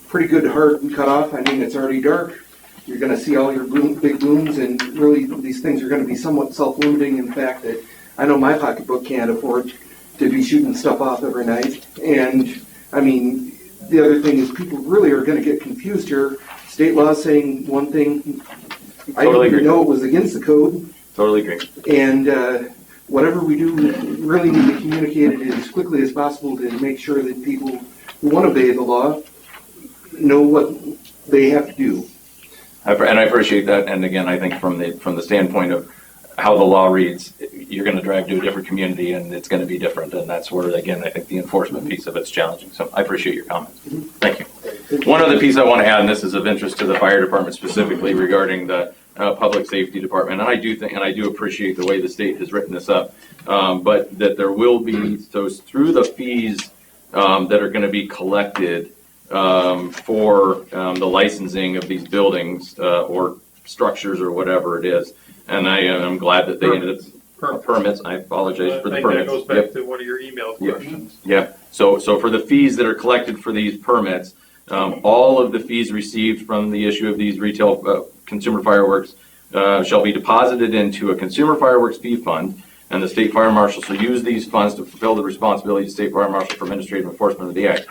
pretty good hard cutoff. I mean, it's already dark. You're going to see all your big booms, and really these things are going to be somewhat self-limiting in the fact that I know my pocketbook can't afford to be shooting stuff off every night. And I mean, the other thing is people really are going to get confused here. State law saying one thing. I didn't even know it was against the code. Totally agree. And whatever we do, we really need to communicate it as quickly as possible to make sure that people who want to obey the law know what they have to do. And I appreciate that. And again, I think from the standpoint of how the law reads, you're going to drive to a different community and it's going to be different. And that's where, again, I think the enforcement piece of it's challenging. So I appreciate your comments. Thank you. One other piece I want to add, and this is of interest to the fire department specifically regarding the public safety department. And I do think, and I do appreciate the way the state has written this up, but that there will be, those through the fees that are going to be collected for the licensing of these buildings or structures or whatever it is. And I am glad that they ended up permits. I apologize for the permits. That goes back to one of your email questions. Yeah. So for the fees that are collected for these permits, all of the fees received from the issue of these retail consumer fireworks shall be deposited into a consumer fireworks fee fund, and the state fire marshal shall use these funds to fulfill the responsibility of the state fire marshal for administrative enforcement of the act.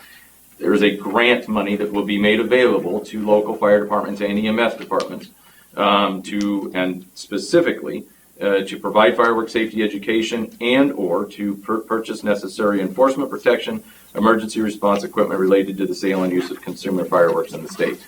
There is a grant money that will be made available to local fire departments and EMS departments and specifically to provide fireworks safety education and or to purchase necessary enforcement protection, emergency response equipment related to the sale and use of consumer fireworks in the state.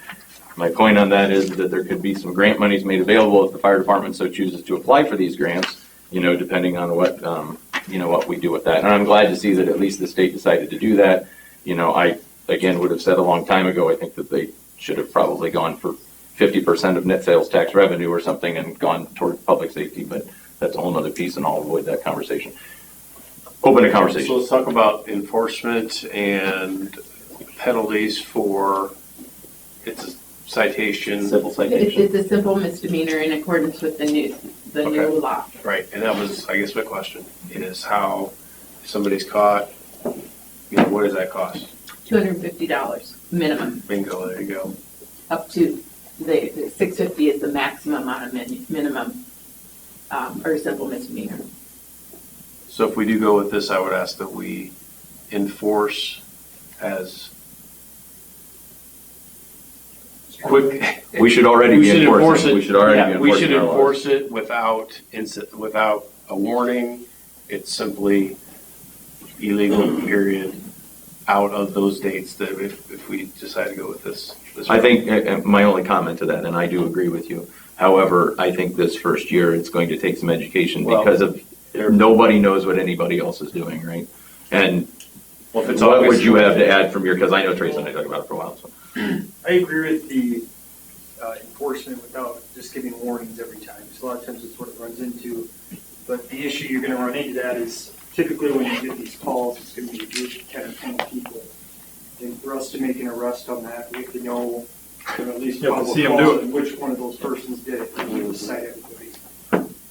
My point on that is that there could be some grant monies made available if the fire department so chooses to apply for these grants, depending on what we do with that. And I'm glad to see that at least the state decided to do that. I, again, would have said a long time ago, I think that they should have probably gone for 50% of net sales tax revenue or something and gone toward public safety, but that's a whole other piece and I'll avoid that conversation. Open a conversation. So let's talk about enforcement and penalties for, it's a citation. Simple citation. It's a simple misdemeanor in accordance with the new law. Right, and that was, I guess, my question, is how if somebody's caught, what does that cost? $250 minimum. Bingo, there you go. Up to the $650 is the maximum amount of minimum or simple misdemeanor. So if we do go with this, I would ask that we enforce as quick. We should already be enforcing. We should already be enforcing. We should enforce it without a warning. It's simply illegal, period, out of those dates that if we decide to go with this. I think my only comment to that, and I do agree with you. However, I think this first year it's going to take some education because of nobody knows what anybody else is doing, right? And what would you have to add from your? Because I know Tracy and I talked about it for a while. So. I agree with the enforcement without just giving warnings every time. So a lot of times it's what it runs into. But the issue you're going to run into that is typically when you get these calls, it's going to be a group of 10 or 20 people. And for us to make an arrest on that, we have to know at least which one of those persons did it. And we will cite everybody.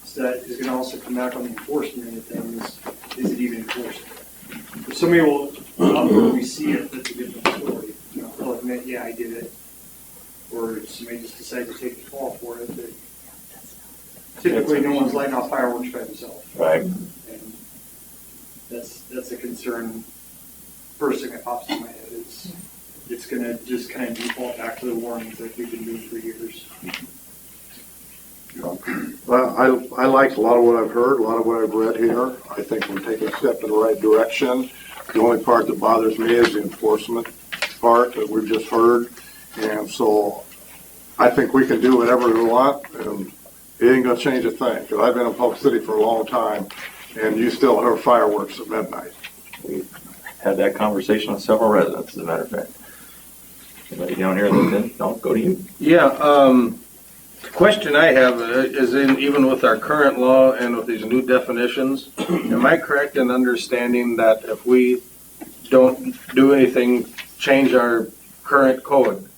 So that is going to also come back on the enforcement of things. Is it even enforceable? If somebody will, where we see it, that's a different story. They'll admit, yeah, I did it. Or somebody just decide to take the fall for it. But typically, no one's lighting off fireworks by themselves. Right. And that's a concern. First thing that pops in my head is it's going to just kind of default back to the warnings like we've been doing for years. Well, I like a lot of what I've heard, a lot of what I've read here. I think we're taking a step in the right direction. The only part that bothers me is the enforcement part that we've just heard. And so I think we can do whatever we want, and it ain't going to change a thing. Because I've been in Polk City for a long time, and you still have fireworks at midnight. Had that conversation with several residents, as a matter of fact. Anybody down here that didn't? No, go to you. Yeah, the question I have is even with our current law and with these new definitions, am I correct in understanding that if we don't do anything, change our current code,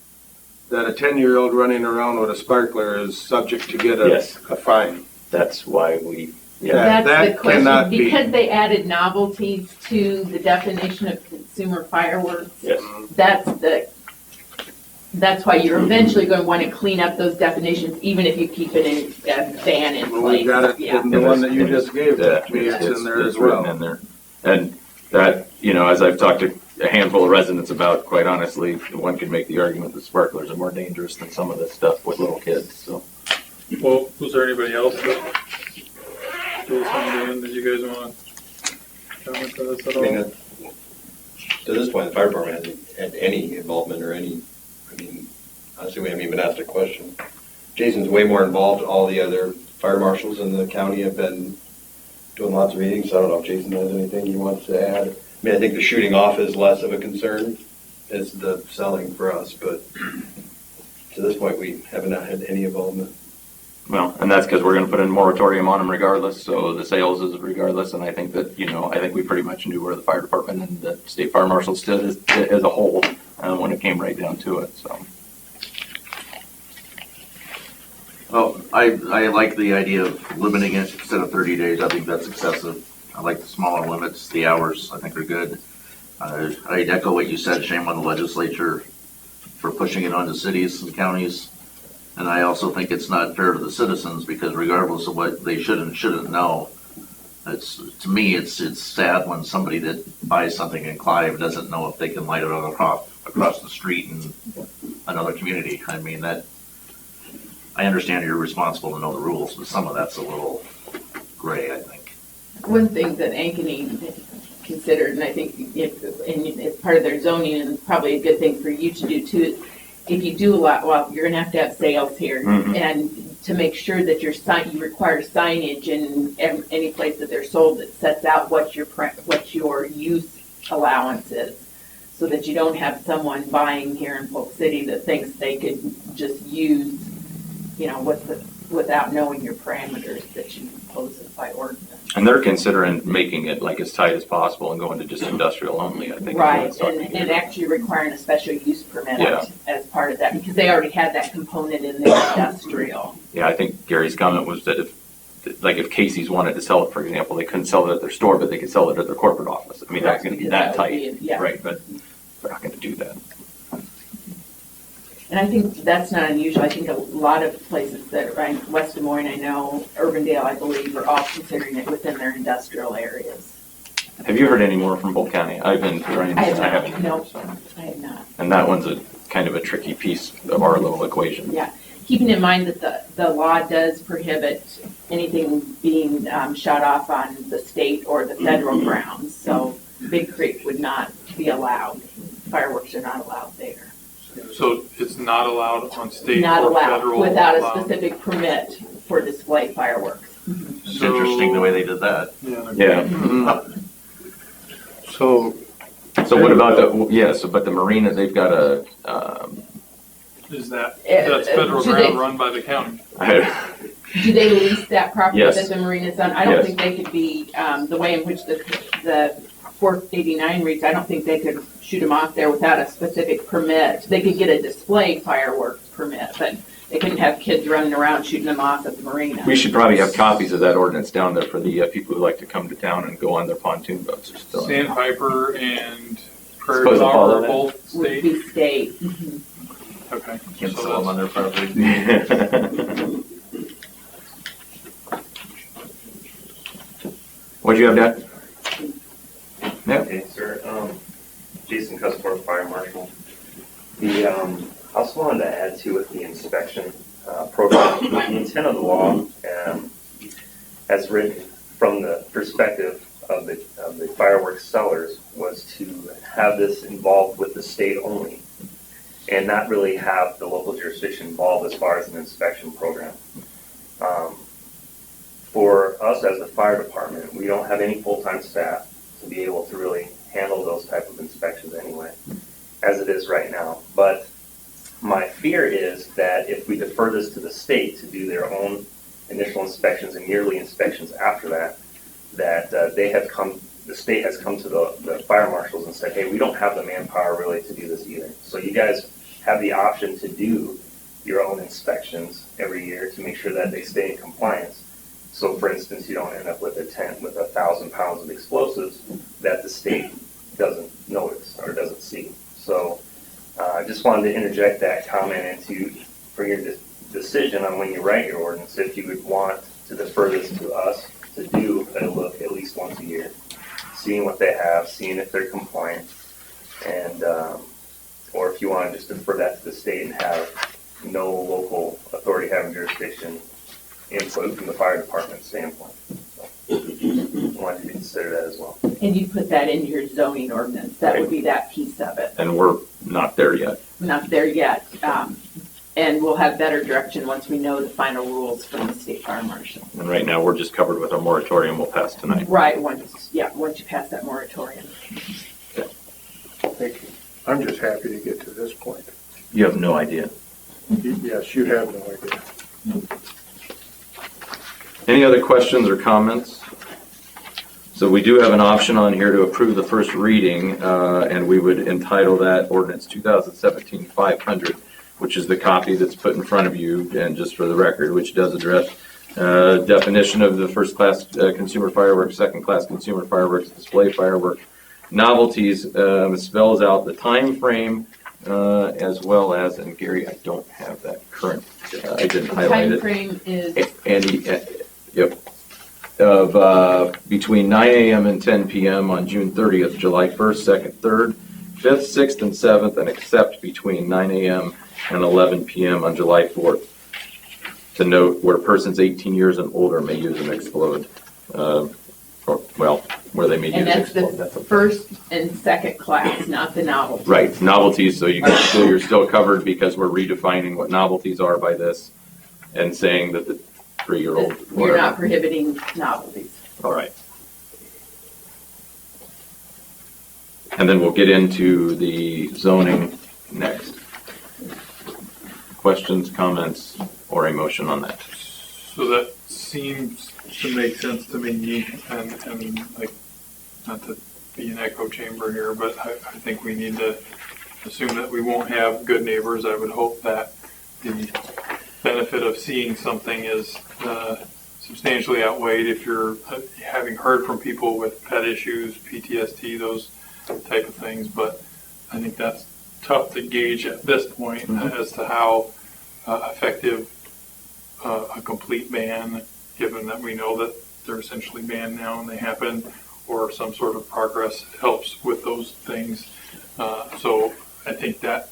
that a 10-year-old running around with a sparkler is subject to get a fine? That's why we, Yeah, That's that the question, cannot be. because they added novelties to the definition of consumer fireworks. Yes. That's why you're eventually going to want to clean up those definitions, even if you keep it in a ban in Well, place. we got it, Yeah. the one that you just gave Yeah, me, it's in there as it's written well. in there. And that, as I've talked to a handful of residents about, quite honestly, one could make the argument that sparklers are more dangerous than some of this stuff with little kids, so. Well, was there anybody else that did you guys want to comment to this at all? I mean, to this point, the fire department hasn't had any involvement or any, honestly, we haven't even asked a question. Jason's way more involved. All the other fire marshals in the county have been doing lots of meetings. I don't know if Jason has anything he wants to add. I think the shooting off is less of a concern as the selling for us, but to this point, we haven't had any involvement. Well, and that's because we're going to put in a moratorium on them regardless, so the sales is regardless, and I think that, I think we pretty much knew where the fire department and the state fire marshal stood as a whole when it came right down to it, so. Oh, I like the idea of limiting it instead of 30 days. I think that's excessive. I like the smaller limits. The hours, I think, are good. I echo what you said, shame on the legislature for pushing it onto cities and counties. And I also think it's not fair to the citizens because regardless of what they should and shouldn't know, to me, it's sad when somebody that buys something in Clive doesn't know if they can light it across the street in another community. I understand you're responsible to know the rules, but some of that's a little gray, I think. One thing that Ankeny considered, and I think it's part of their zoning, and it's probably a good thing for you to do too, is if you do a lot, well, you're going to have sales here, and to make sure that you require signage in any place that they're sold that sets out what your use allowance is, so that you don't have someone buying here in Polk City that thinks they could just use, without knowing your parameters that you impose it by ordinance. And they're considering making it like as tight as possible and going to just industrial only, I think. Right, and actually requiring a special use permit as part of that, because they already had that component in their industrial. Yeah, I think Gary's comment was that if Casey's wanted to sell it, for example, they couldn't sell it at their store, but they could sell it at their corporate office. That's going to be that tight, right? But they're not going to do that. And I think that's not unusual. I think a lot of places that are in West Des Moines, I know, Urbandale, I believe, are all considering it within their industrial areas. Have you heard any more from Polk County? I've been running this. I have not. I have not. And that one's a kind of a tricky piece of our little equation. Yeah, keeping in mind that the law does prohibit anything being shot off on the state or the federal grounds. So Big Creek would not be allowed. Fireworks are not allowed there. So it's not allowed on state Not or allowed federal? without a specific permit for display fireworks. It's interesting the way they did that. Yeah. So what about but the marina, they've got a, Is that's federal ground run by the county? Do they lease that property Yes. that the marina's on? I don't think they could be, the way in which the 489 reads, I don't think they could shoot them off there without a specific permit. They could get a display fireworks permit, but they couldn't have kids running around shooting them off at the marina. we should probably have copies of that ordinance down there for the people who like to come to town and go on their pontoon boats or stuff. Sandpiper and Prairie Suppose I'll Flower follow are that. both Would state? be state. Okay. Can't So sell them on their property. What'd you have, Dad? Yeah. Okay, sir. Jason Cusmore, Fire Marshal. I also wanted to add to it the inspection program. The intent of the law, as written from the perspective of the fireworks sellers, was to have this involved with the state only, and not really have the local jurisdiction involved as far as an inspection program. For us as the fire department, we don't have any full-time staff to be able to really handle those type of inspections anyway, as it is right now. But my fear is that if we defer this to the state to do their own initial inspections and yearly inspections after that, the state has come to the fire marshals and said, hey, we don't have the manpower really to do this either. So you guys have the option to do your own inspections every year to make sure that they stay in compliance. So for instance, you don't end up with a tent with 1,000 pounds of explosives that the state doesn't notice or doesn't see. So I just wanted to interject that comment for your decision on when you write your ordinance, if you would want to defer this to us to do a look at least once a year, seeing what they have, seeing if they're compliant, and or if you want to just defer that to the state and have no local authority having jurisdiction input from the fire department standpoint. So, I wanted you to consider that as well. And you put that in your zoning ordinance, that would be that piece of it. And we're not there yet. Not there yet. And we'll have better direction once we know the final rules from the state fire marshal. And right now, we're just covered with our moratorium we'll pass tonight. Right, once you pass that moratorium. Thank you. I'm just happy to get to this point. You have no idea. Yes, you have no idea. Any other questions or comments? So we do have an option on here to approve the first reading, and we would entitle that ordinance 2017-500, which is the copy that's put in front of you, and just for the record, which does address definition of the first-class consumer fireworks, second-class consumer fireworks, display fireworks, novelties, spells out the time frame, as well as, and Gary, I don't have that current, I didn't highlight it. Time frame is Yep. Of between 9 a.m. and 10 p.m. on June 30th, July 1st, 2nd, 3rd, 5th, 6th, and 7th, and except between 9 a.m. and 11 p.m. on July 4th. To note where persons 18 years and older may use and explode. Where they may use and and that's explode. the first and second class, not the novelty. Right, novelties, so you're still covered because we're redefining what novelties are by this and saying that the 3-year-old. You're not prohibiting novelties. All right. And then we'll get into the zoning next. Questions, comments, or a motion on that? So that seems to make sense to me, and like, not to be an echo chamber here, but I think we need to assume that we won't have good neighbors. I would hope that the benefit of seeing something is substantially outweighed if you're having heard from people with pet issues, PTSD, those type of things. But I think that's tough to gauge at this point as to how effective a complete ban, given that we know that they're essentially banned now and they happen, or some sort of progress helps with those things. So I think that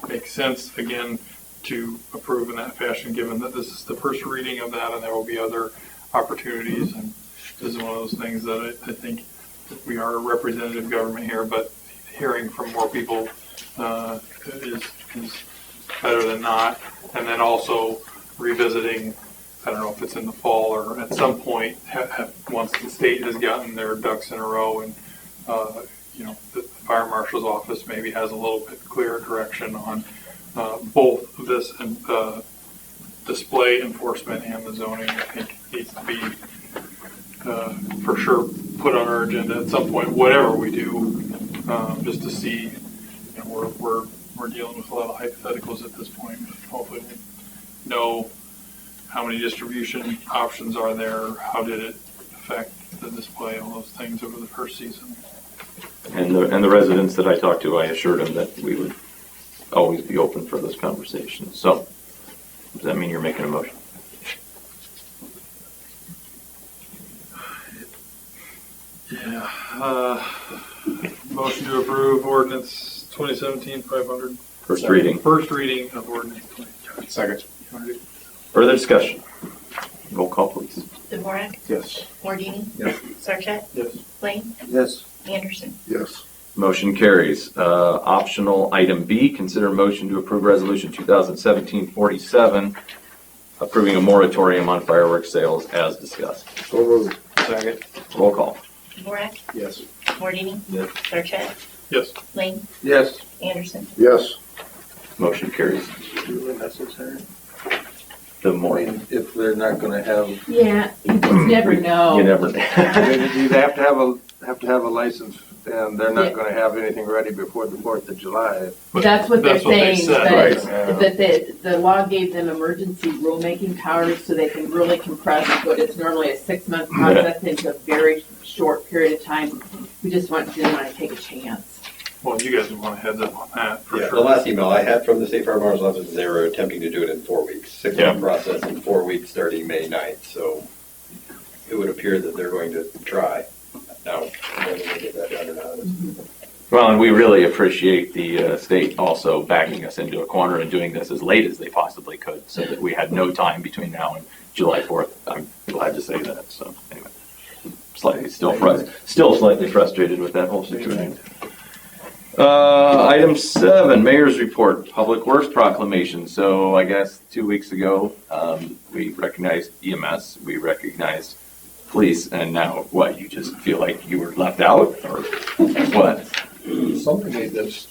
makes sense, again, to approve in that fashion, given that this is the first reading of that and there will be other opportunities. And this is one of those things that I think that we are a representative government here, but hearing from more people is better than not. And then also revisiting, I don't know if it's in the fall or at some point, once the state has gotten their ducks in a row and the fire marshal's office maybe has a little bit clearer direction on both this and display enforcement and the zoning. I think needs to be for sure put on our agenda at some point, whatever we do, just to see. We're dealing with a lot of hypotheticals at this point. Hopefully we know how many distribution options are there, how did it affect the display, all those things over the first season. And the residents that I talked to, I assured them that we would always be open for those conversations. So, does that mean you're making a motion? Yeah. Motion to approve ordinance 2017-500. First reading. First reading of ordinance 2017. Second. Further discussion? Roll call, please. Dvorak, Yes. Mordini, Yes. Sarchet, Yes. Blaine, Yes. Anderson. Yes. Motion carries. Optional item B, consider motion to approve resolution 2017-47, approving a moratorium on fireworks sales as discussed. So moved. Second. Roll call. Dvorak, Yes. Mordini, Yes. Sarchet, Yes. Lane, Yes. Anderson. Yes. Motion carries. Really necessary. The I more, mean, if they're not gonna have, Yeah, you just never know. you never. they have to have a license, and they're not gonna have anything ready before the 4th of July. That's what they're That's what they saying, said, that, that the law gave them emergency rulemaking powers so they can really compress what is normally a 6-month process into a very short period of time. We just didn't want to take a chance. Well, you guys would want to heads up on that for Yeah, sure. the last email I had from the State Fire Marshal's office, they were attempting to do it in 4 weeks, 6-month process in 4 weeks starting May 9th. So it would appear that they're going to try. Now, whether they get that done or not is Well, and we really appreciate the state also backing us into a corner and doing this as late as they possibly could, so that we had no time between now and July 4th. I'm glad to say that. So anyway, still slightly frustrated with that whole situation. Item 7, Mayor's Report, Public Works Proclamation. So I guess 2 weeks ago, we recognized EMS, we recognized police, and now what, you just feel like you were left out, or what? Somebody made this,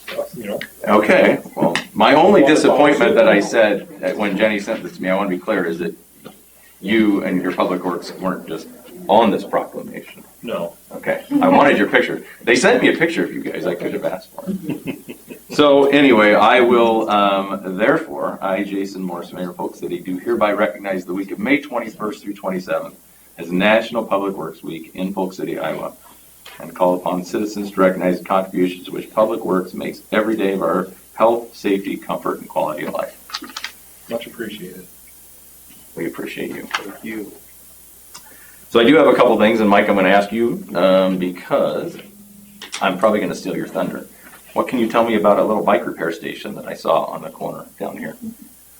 Okay, well, my only disappointment that I said when Jenny sent this to me, I want to be clear, is that you and your Public Works weren't just on this proclamation. No. Okay, I wanted your picture. They sent me a picture of you guys, I could have asked for it. So anyway, I will, therefore, I, Jason Morris, Mayor of Polk City, do hereby recognize the week of May 21st through 27th as National Public Works Week in Polk City, Iowa, and call upon citizens to recognize the contributions which Public Works makes every day of our health, safety, comfort, and quality of life. much appreciated. We appreciate you. Thank you. So I do have a couple things, and Mike, I'm going to ask you, because I'm probably going to steal your thunder. What can you tell me about a little bike repair station that I saw on the corner down here?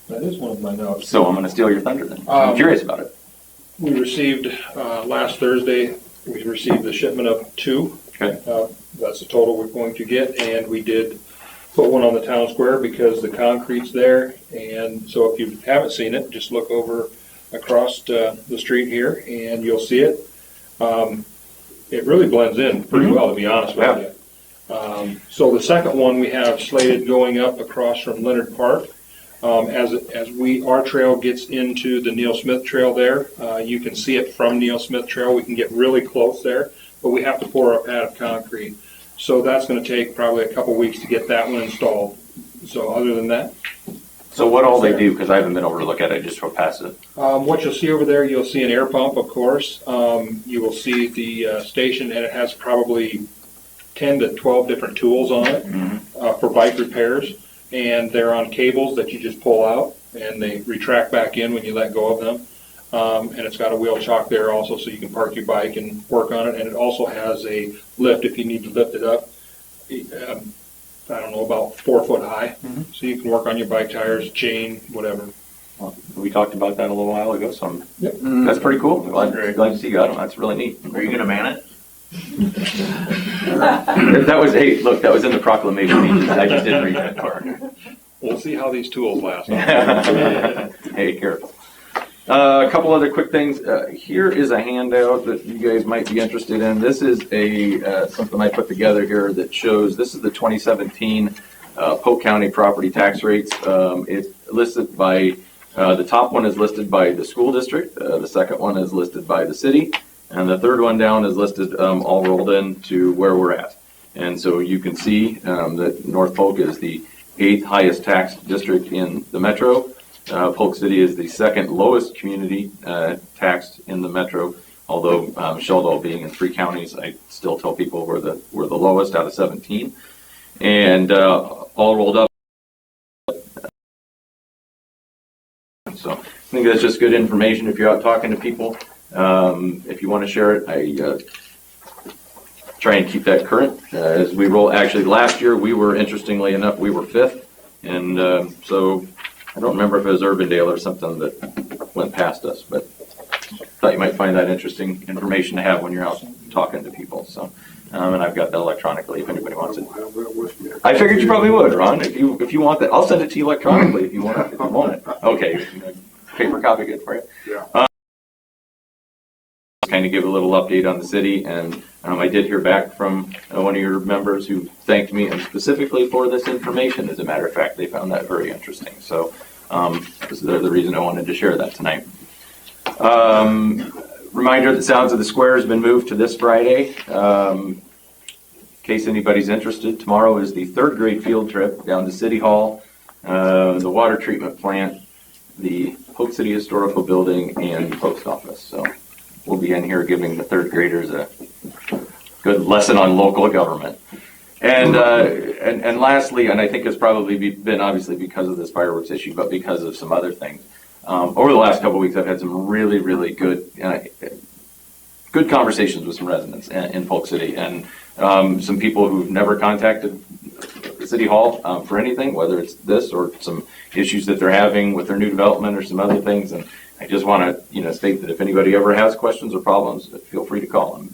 That is one of my notes. So I'm going to steal your thunder then. I'm curious about it. We received, last Thursday, we received the shipment of 2. Okay. That's the total we're going to get, and we did put one on the town square because the concrete's there. And so if you haven't seen it, just look over across the street here and you'll see it. It really blends in pretty well, to be honest with you. So the second one we have slated going up across from Leonard Park. Our trail gets into the Neil Smith Trail there, you can see it from Neil Smith Trail. We can get really close there, but we have to pour a pad of concrete. So that's going to take probably a couple weeks to get that one installed. So other than that. So what all they do, because I haven't been over to look at it, I just drove past it. What you'll see over there, you'll see an air pump, of course. You will see the station, and it has probably 10 to 12 different tools on it for bike repairs. And they're on cables that you just pull out, and they retract back in when you let go of them. And it's got a wheel chock there also, so you can park your bike and work on it. And it also has a lift if you need to lift it up. I don't know, about 4 foot high. So you can work on your bike tires, chain, whatever. Well, we talked about that a little while ago, so that's pretty cool. Glad to see you got them. That's really neat. Are you going to man it? That was, hey, look, that was in the proclamation. I just didn't read that part. We'll see how these tools last. Hey, careful. A couple other quick things. Here is a handout that you guys might be interested in. This is something I put together here that shows, this is the 2017 Polk County property tax rates. It's listed by, the top one is listed by the school district, the second one is listed by the city, and the third one down is listed all rolled into where we're at. And so you can see that North Polk is the 8th highest tax district in the metro. Polk City is the second lowest community taxed in the metro, although Sheldon being in 3 counties, I still tell people we're the lowest out of 17. And all rolled up. So I think that's just good information if you're out talking to people. If you want to share it, I try and keep that current as we roll. Actually, last year we were, interestingly enough, we were 5th, and so I don't remember if it was Urbandale or something that went past us, but I thought you might find that interesting information to have when you're out talking to people. So, and I've got that electronically if anybody wants it. I figured you probably would, Ron. If you want that, I'll send it to you electronically if you want it. Okay. paper copy good for you? Yeah. Kind of give a little update on the city, and I did hear back from one of your members who thanked me specifically for this information. As a matter of fact, they found that very interesting. So this is the reason I wanted to share that tonight. Reminder that Sounds of the Square has been moved to this Friday. In case anybody's interested, tomorrow is the 3rd grade field trip down to City Hall, the water treatment plant, the Polk City Historical Building, and the post office. So we'll be in here giving the 3rd graders a good lesson on local government. And lastly, and I think it's probably been obviously because of this fireworks issue, but because of some other things. Over the last couple of weeks, I've had some really, really good conversations with some residents in Polk City, and some people who've never contacted City Hall for anything, whether it's this or some issues that they're having with their new development or some other things. And I just want to, state that if anybody ever has questions or problems, feel free to call them.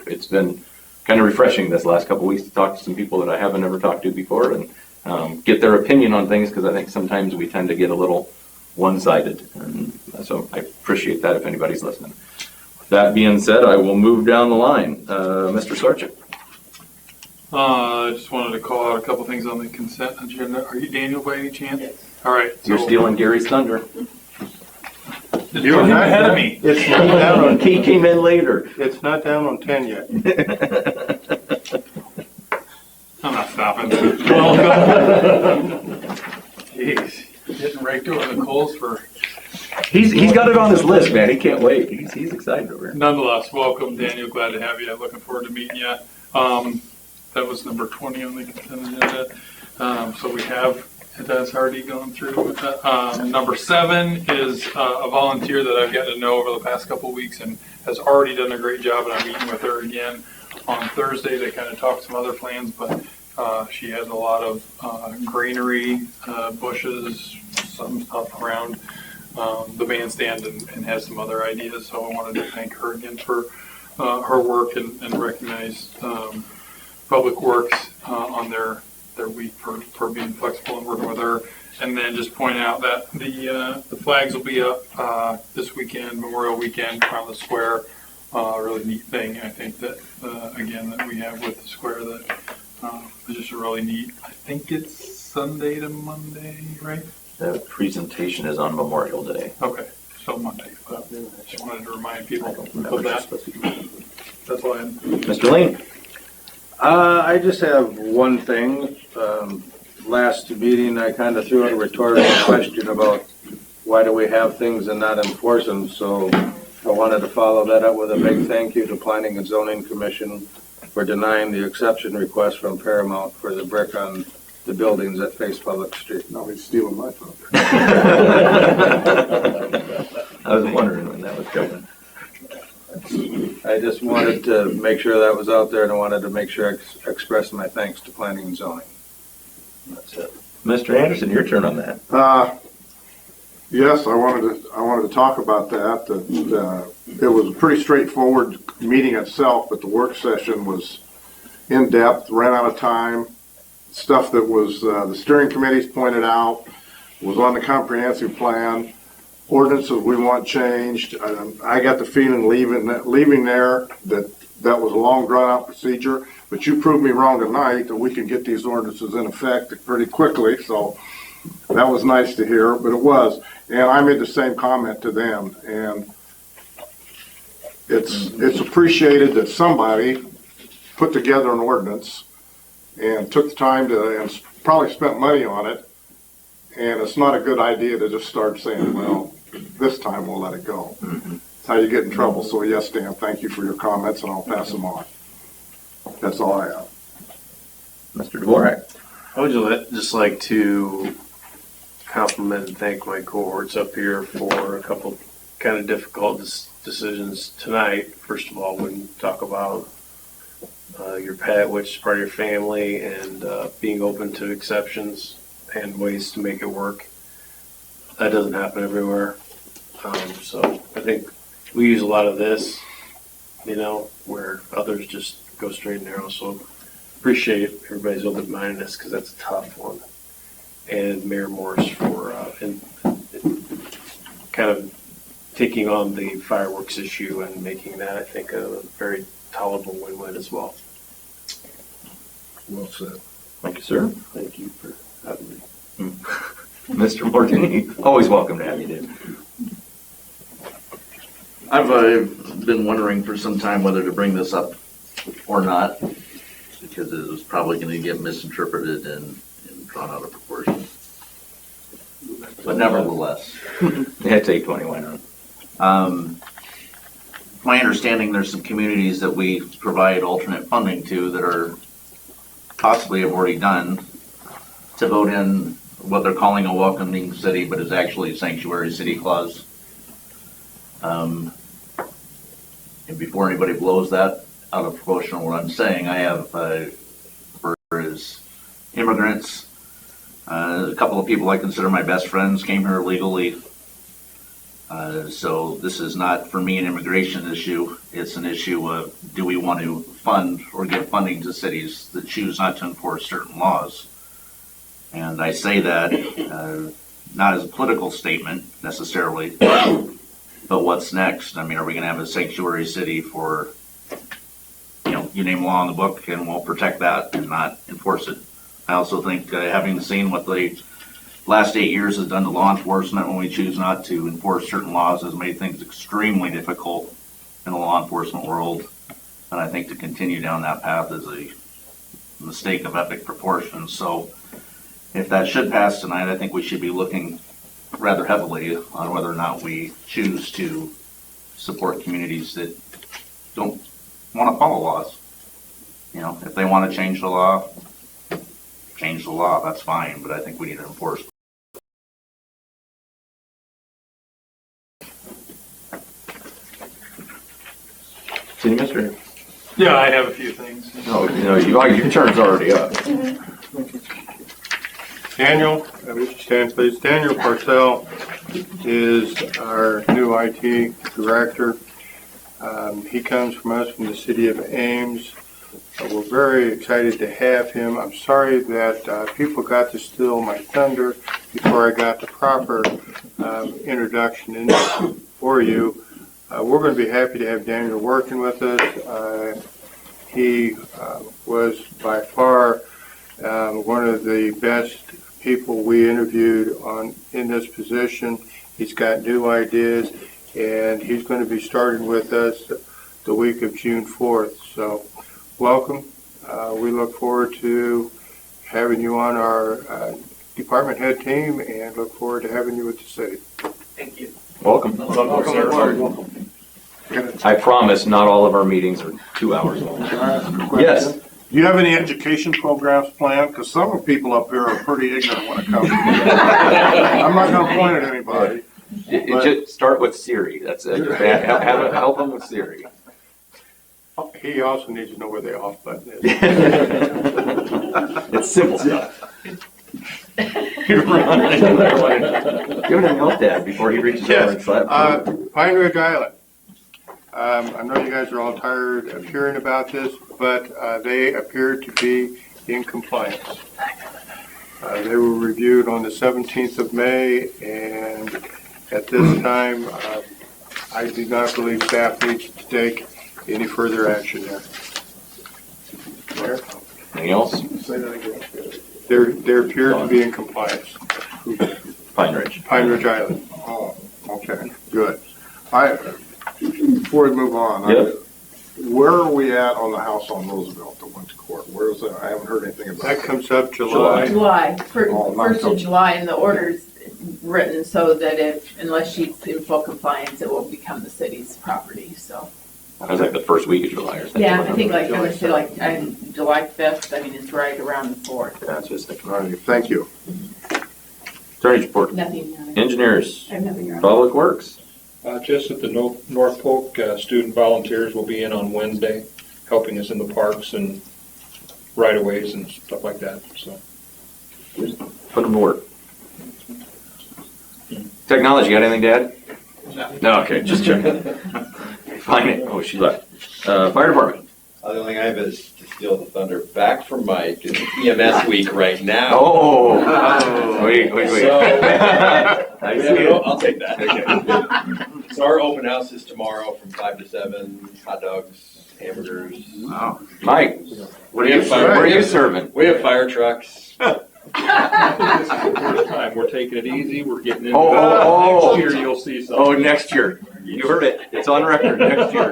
It's been kind of refreshing this last couple of weeks to talk to some people that I haven't ever talked to before and get their opinion on things, because I think sometimes we tend to get a little one-sided. And so I appreciate that if anybody's listening. With that being said, I will move down the line. Mr. Sarchik. I just wanted to call out a couple things on the consent agenda. Are you Daniel by any chance? Yes. All right. You're stealing Gary's thunder. You're ahead of me. It's not down on, He came in later. it's not down on 10 yet. I'm not stopping. Welcome. Jeez, getting raked over the coals for. He's got it on his list, man. He can't wait. He's excited over here. Nonetheless, welcome, Daniel. Glad to have you. Looking forward to meeting you. That was number 20 on the consent agenda. So we have, that's already gone through. Number 7 is a volunteer that I've gotten to know over the past couple of weeks and has already done a great job, and I'm meeting with her again on Thursday to kind of talk some other plans, but she has a lot of greenery, bushes, some stuff around the bandstand, and has some other ideas. So I wanted to thank her again for her work and recognize Public Works on their week for being flexible and working with her. And then just point out that the flags will be up this weekend, Memorial Weekend, around the square. Really neat thing, I think, that again that we have with the square that is just really neat. I think it's Sunday to Monday, right? The presentation is on Memorial Day. Okay, so Monday. But I just wanted to remind people of that. That's all I had. Mr. Lane. I just have one thing. Last meeting, I kind of threw out a rhetorical question about why do we have things and not enforce them. So I wanted to follow that up with a big thank you to Planning and Zoning Commission for denying the exception request from Paramount for the brick on the buildings that face Public Street. Now he's stealing my thunder. I was wondering when that was coming. I just wanted to make sure that was out there, and I wanted to make sure I expressed my thanks to Planning and Zoning. That's it. Mr. Anderson, your turn on that. Yes, I wanted to talk about that. It was a pretty straightforward meeting itself, but the work session was in depth, ran out of time. Stuff that was the steering committees pointed out was on the comprehensive plan. Ordinances we want changed. I got the feeling leaving there that was a long drawn out procedure, but you proved me wrong tonight that we can get these ordinances in effect pretty quickly. So that was nice to hear, but it was. And I made the same comment to them, and it's appreciated that somebody put together an ordinance and took the time to, and probably spent money on it. And it's not a good idea to just start saying, well, this time we'll let it go. It's how you get in trouble. So yes, Dan, thank you for your comments, and I'll pass them on. That's all I have. Mr. Dvorak. I would just like to compliment and thank my cohorts up here for a couple kind of difficult decisions tonight. First of all, when you talk about your pet, which is part of your family, and being open to exceptions and ways to make it work. That doesn't happen everywhere. So I think we use a lot of this, where others just go straight and narrow. So appreciate everybody's open-mindedness, because that's a tough one. And Mayor Morris for kind kind of taking on the fireworks issue and making that, I think, a very tolerable win-win as well. Well said. Thank you, sir. Thank you for having me. Mr. Morgan, always welcome to have you, Dave. I've been wondering for some time whether to bring this up or not, because it was probably going to get misinterpreted and drawn out of proportion. But nevertheless. Yeah, take 21 on. My understanding, there's some communities that we provide alternate funding to that are possibly have already done to vote in what they're calling a welcoming city, but is actually a sanctuary city clause. And before anybody blows that out of proportion, what I'm saying, I have for is immigrants. A couple of people I consider my best friends came here legally. So this is not, for me, an immigration issue. It's an issue of, do we want to fund or give funding to cities that choose not to enforce certain laws? And I say that not as a political statement necessarily, but what's next? I mean, are we going to have a sanctuary city for, you name law in the book and we'll protect that and not enforce it? I also think having seen what the last 8 years has done to law enforcement when we choose not to enforce certain laws has made things extremely difficult in the law enforcement world. And I think to continue down that path is a mistake of epic proportions. So if that should pass tonight, I think we should be looking rather heavily on whether or not we choose to support communities that don't want to follow laws. If they want to change the law, that's fine, but I think we need to enforce. City Minister. Yeah, I have a few things. No, your turn's already up. Daniel, would you stand please? Daniel Parcell is our new IT director. He comes from us from the city of Ames. We're very excited to have him. I'm sorry that people got to steal my thunder before I got the proper introduction in for you. We're going to be happy to have Daniel working with us. He was by far one of the best people we interviewed in this position. He's got new ideas, and he's going to be starting with us the week of June 4th. So welcome. We look forward to having you on our department head team and look forward to having you with the city. Thank you. Welcome. Welcome. I promise not all of our meetings are 2 hours long. Yes. Do you have any education programs planned? Because some of the people up here are pretty ignorant when it comes to I'm not going to point at anybody. Just start with Siri. That's it. Help them with Siri. He also needs to know where the off button is. It's simple stuff. Give him a milk dad before he reaches over and slaps. Pine Ridge Island. I know you guys are all tired of hearing about this, but they appear to be in compliance. They were reviewed on the 17th of May, and at this time, I do not believe staff needs to take any further action there. Anything else? Say that again. They appear to be in compliance. Pine Ridge. Pine Ridge Island. Oh, okay, good. Before we move on, Yep. where are we at on the house on Roosevelt that went to court? Where is that? I haven't heard anything about That it. comes up July. First of July, and the order's written so that unless she's in full compliance, it will become the city's property, so. That was like the first week of July or something. Yeah, I think I'm gonna say July 5th, it's right around the 4th. That's just All right, thank you. Attorney's report. Nothing. Engineers. I have nothing wrong. Public Works. Just that the North Polk student volunteers will be in on Wednesday, helping us in the parks and right-of-ways and stuff like that, so. Put them to work. Technology, got anything to add? No, okay, just checking. Finance, oh, she left. Fire department. The only thing I have is to steal the thunder back from Mike. It's EMS week right now. Oh, wait. So, I see it. I'll take that. Okay. So our open house is tomorrow from 5 to 7. Hot dogs, hamburgers. Wow. Mike, what We have fire- are you serving? We have fire trucks. This is the first time. We're taking it easy. We're getting into Oh. next year. You'll see something. Oh, next year. You heard it. It's on record. Next year.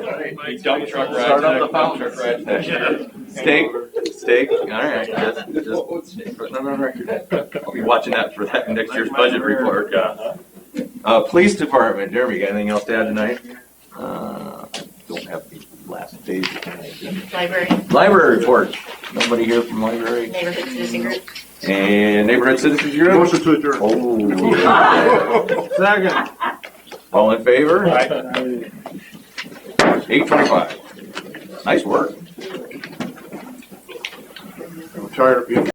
Dump truck rides. Start up the dump truck rides next year. Steak. All right. Just putting on record. I'll be watching that for that next year's budget report. Police department. Jeremy, got anything else to add tonight? Don't have the last page tonight. Library, Library report. Nobody here from library. neighborhood citizen group. And neighborhood citizens group. Motion to adjourn. Oh. Second. All in favor? 8:25. Nice work. I'm tired of being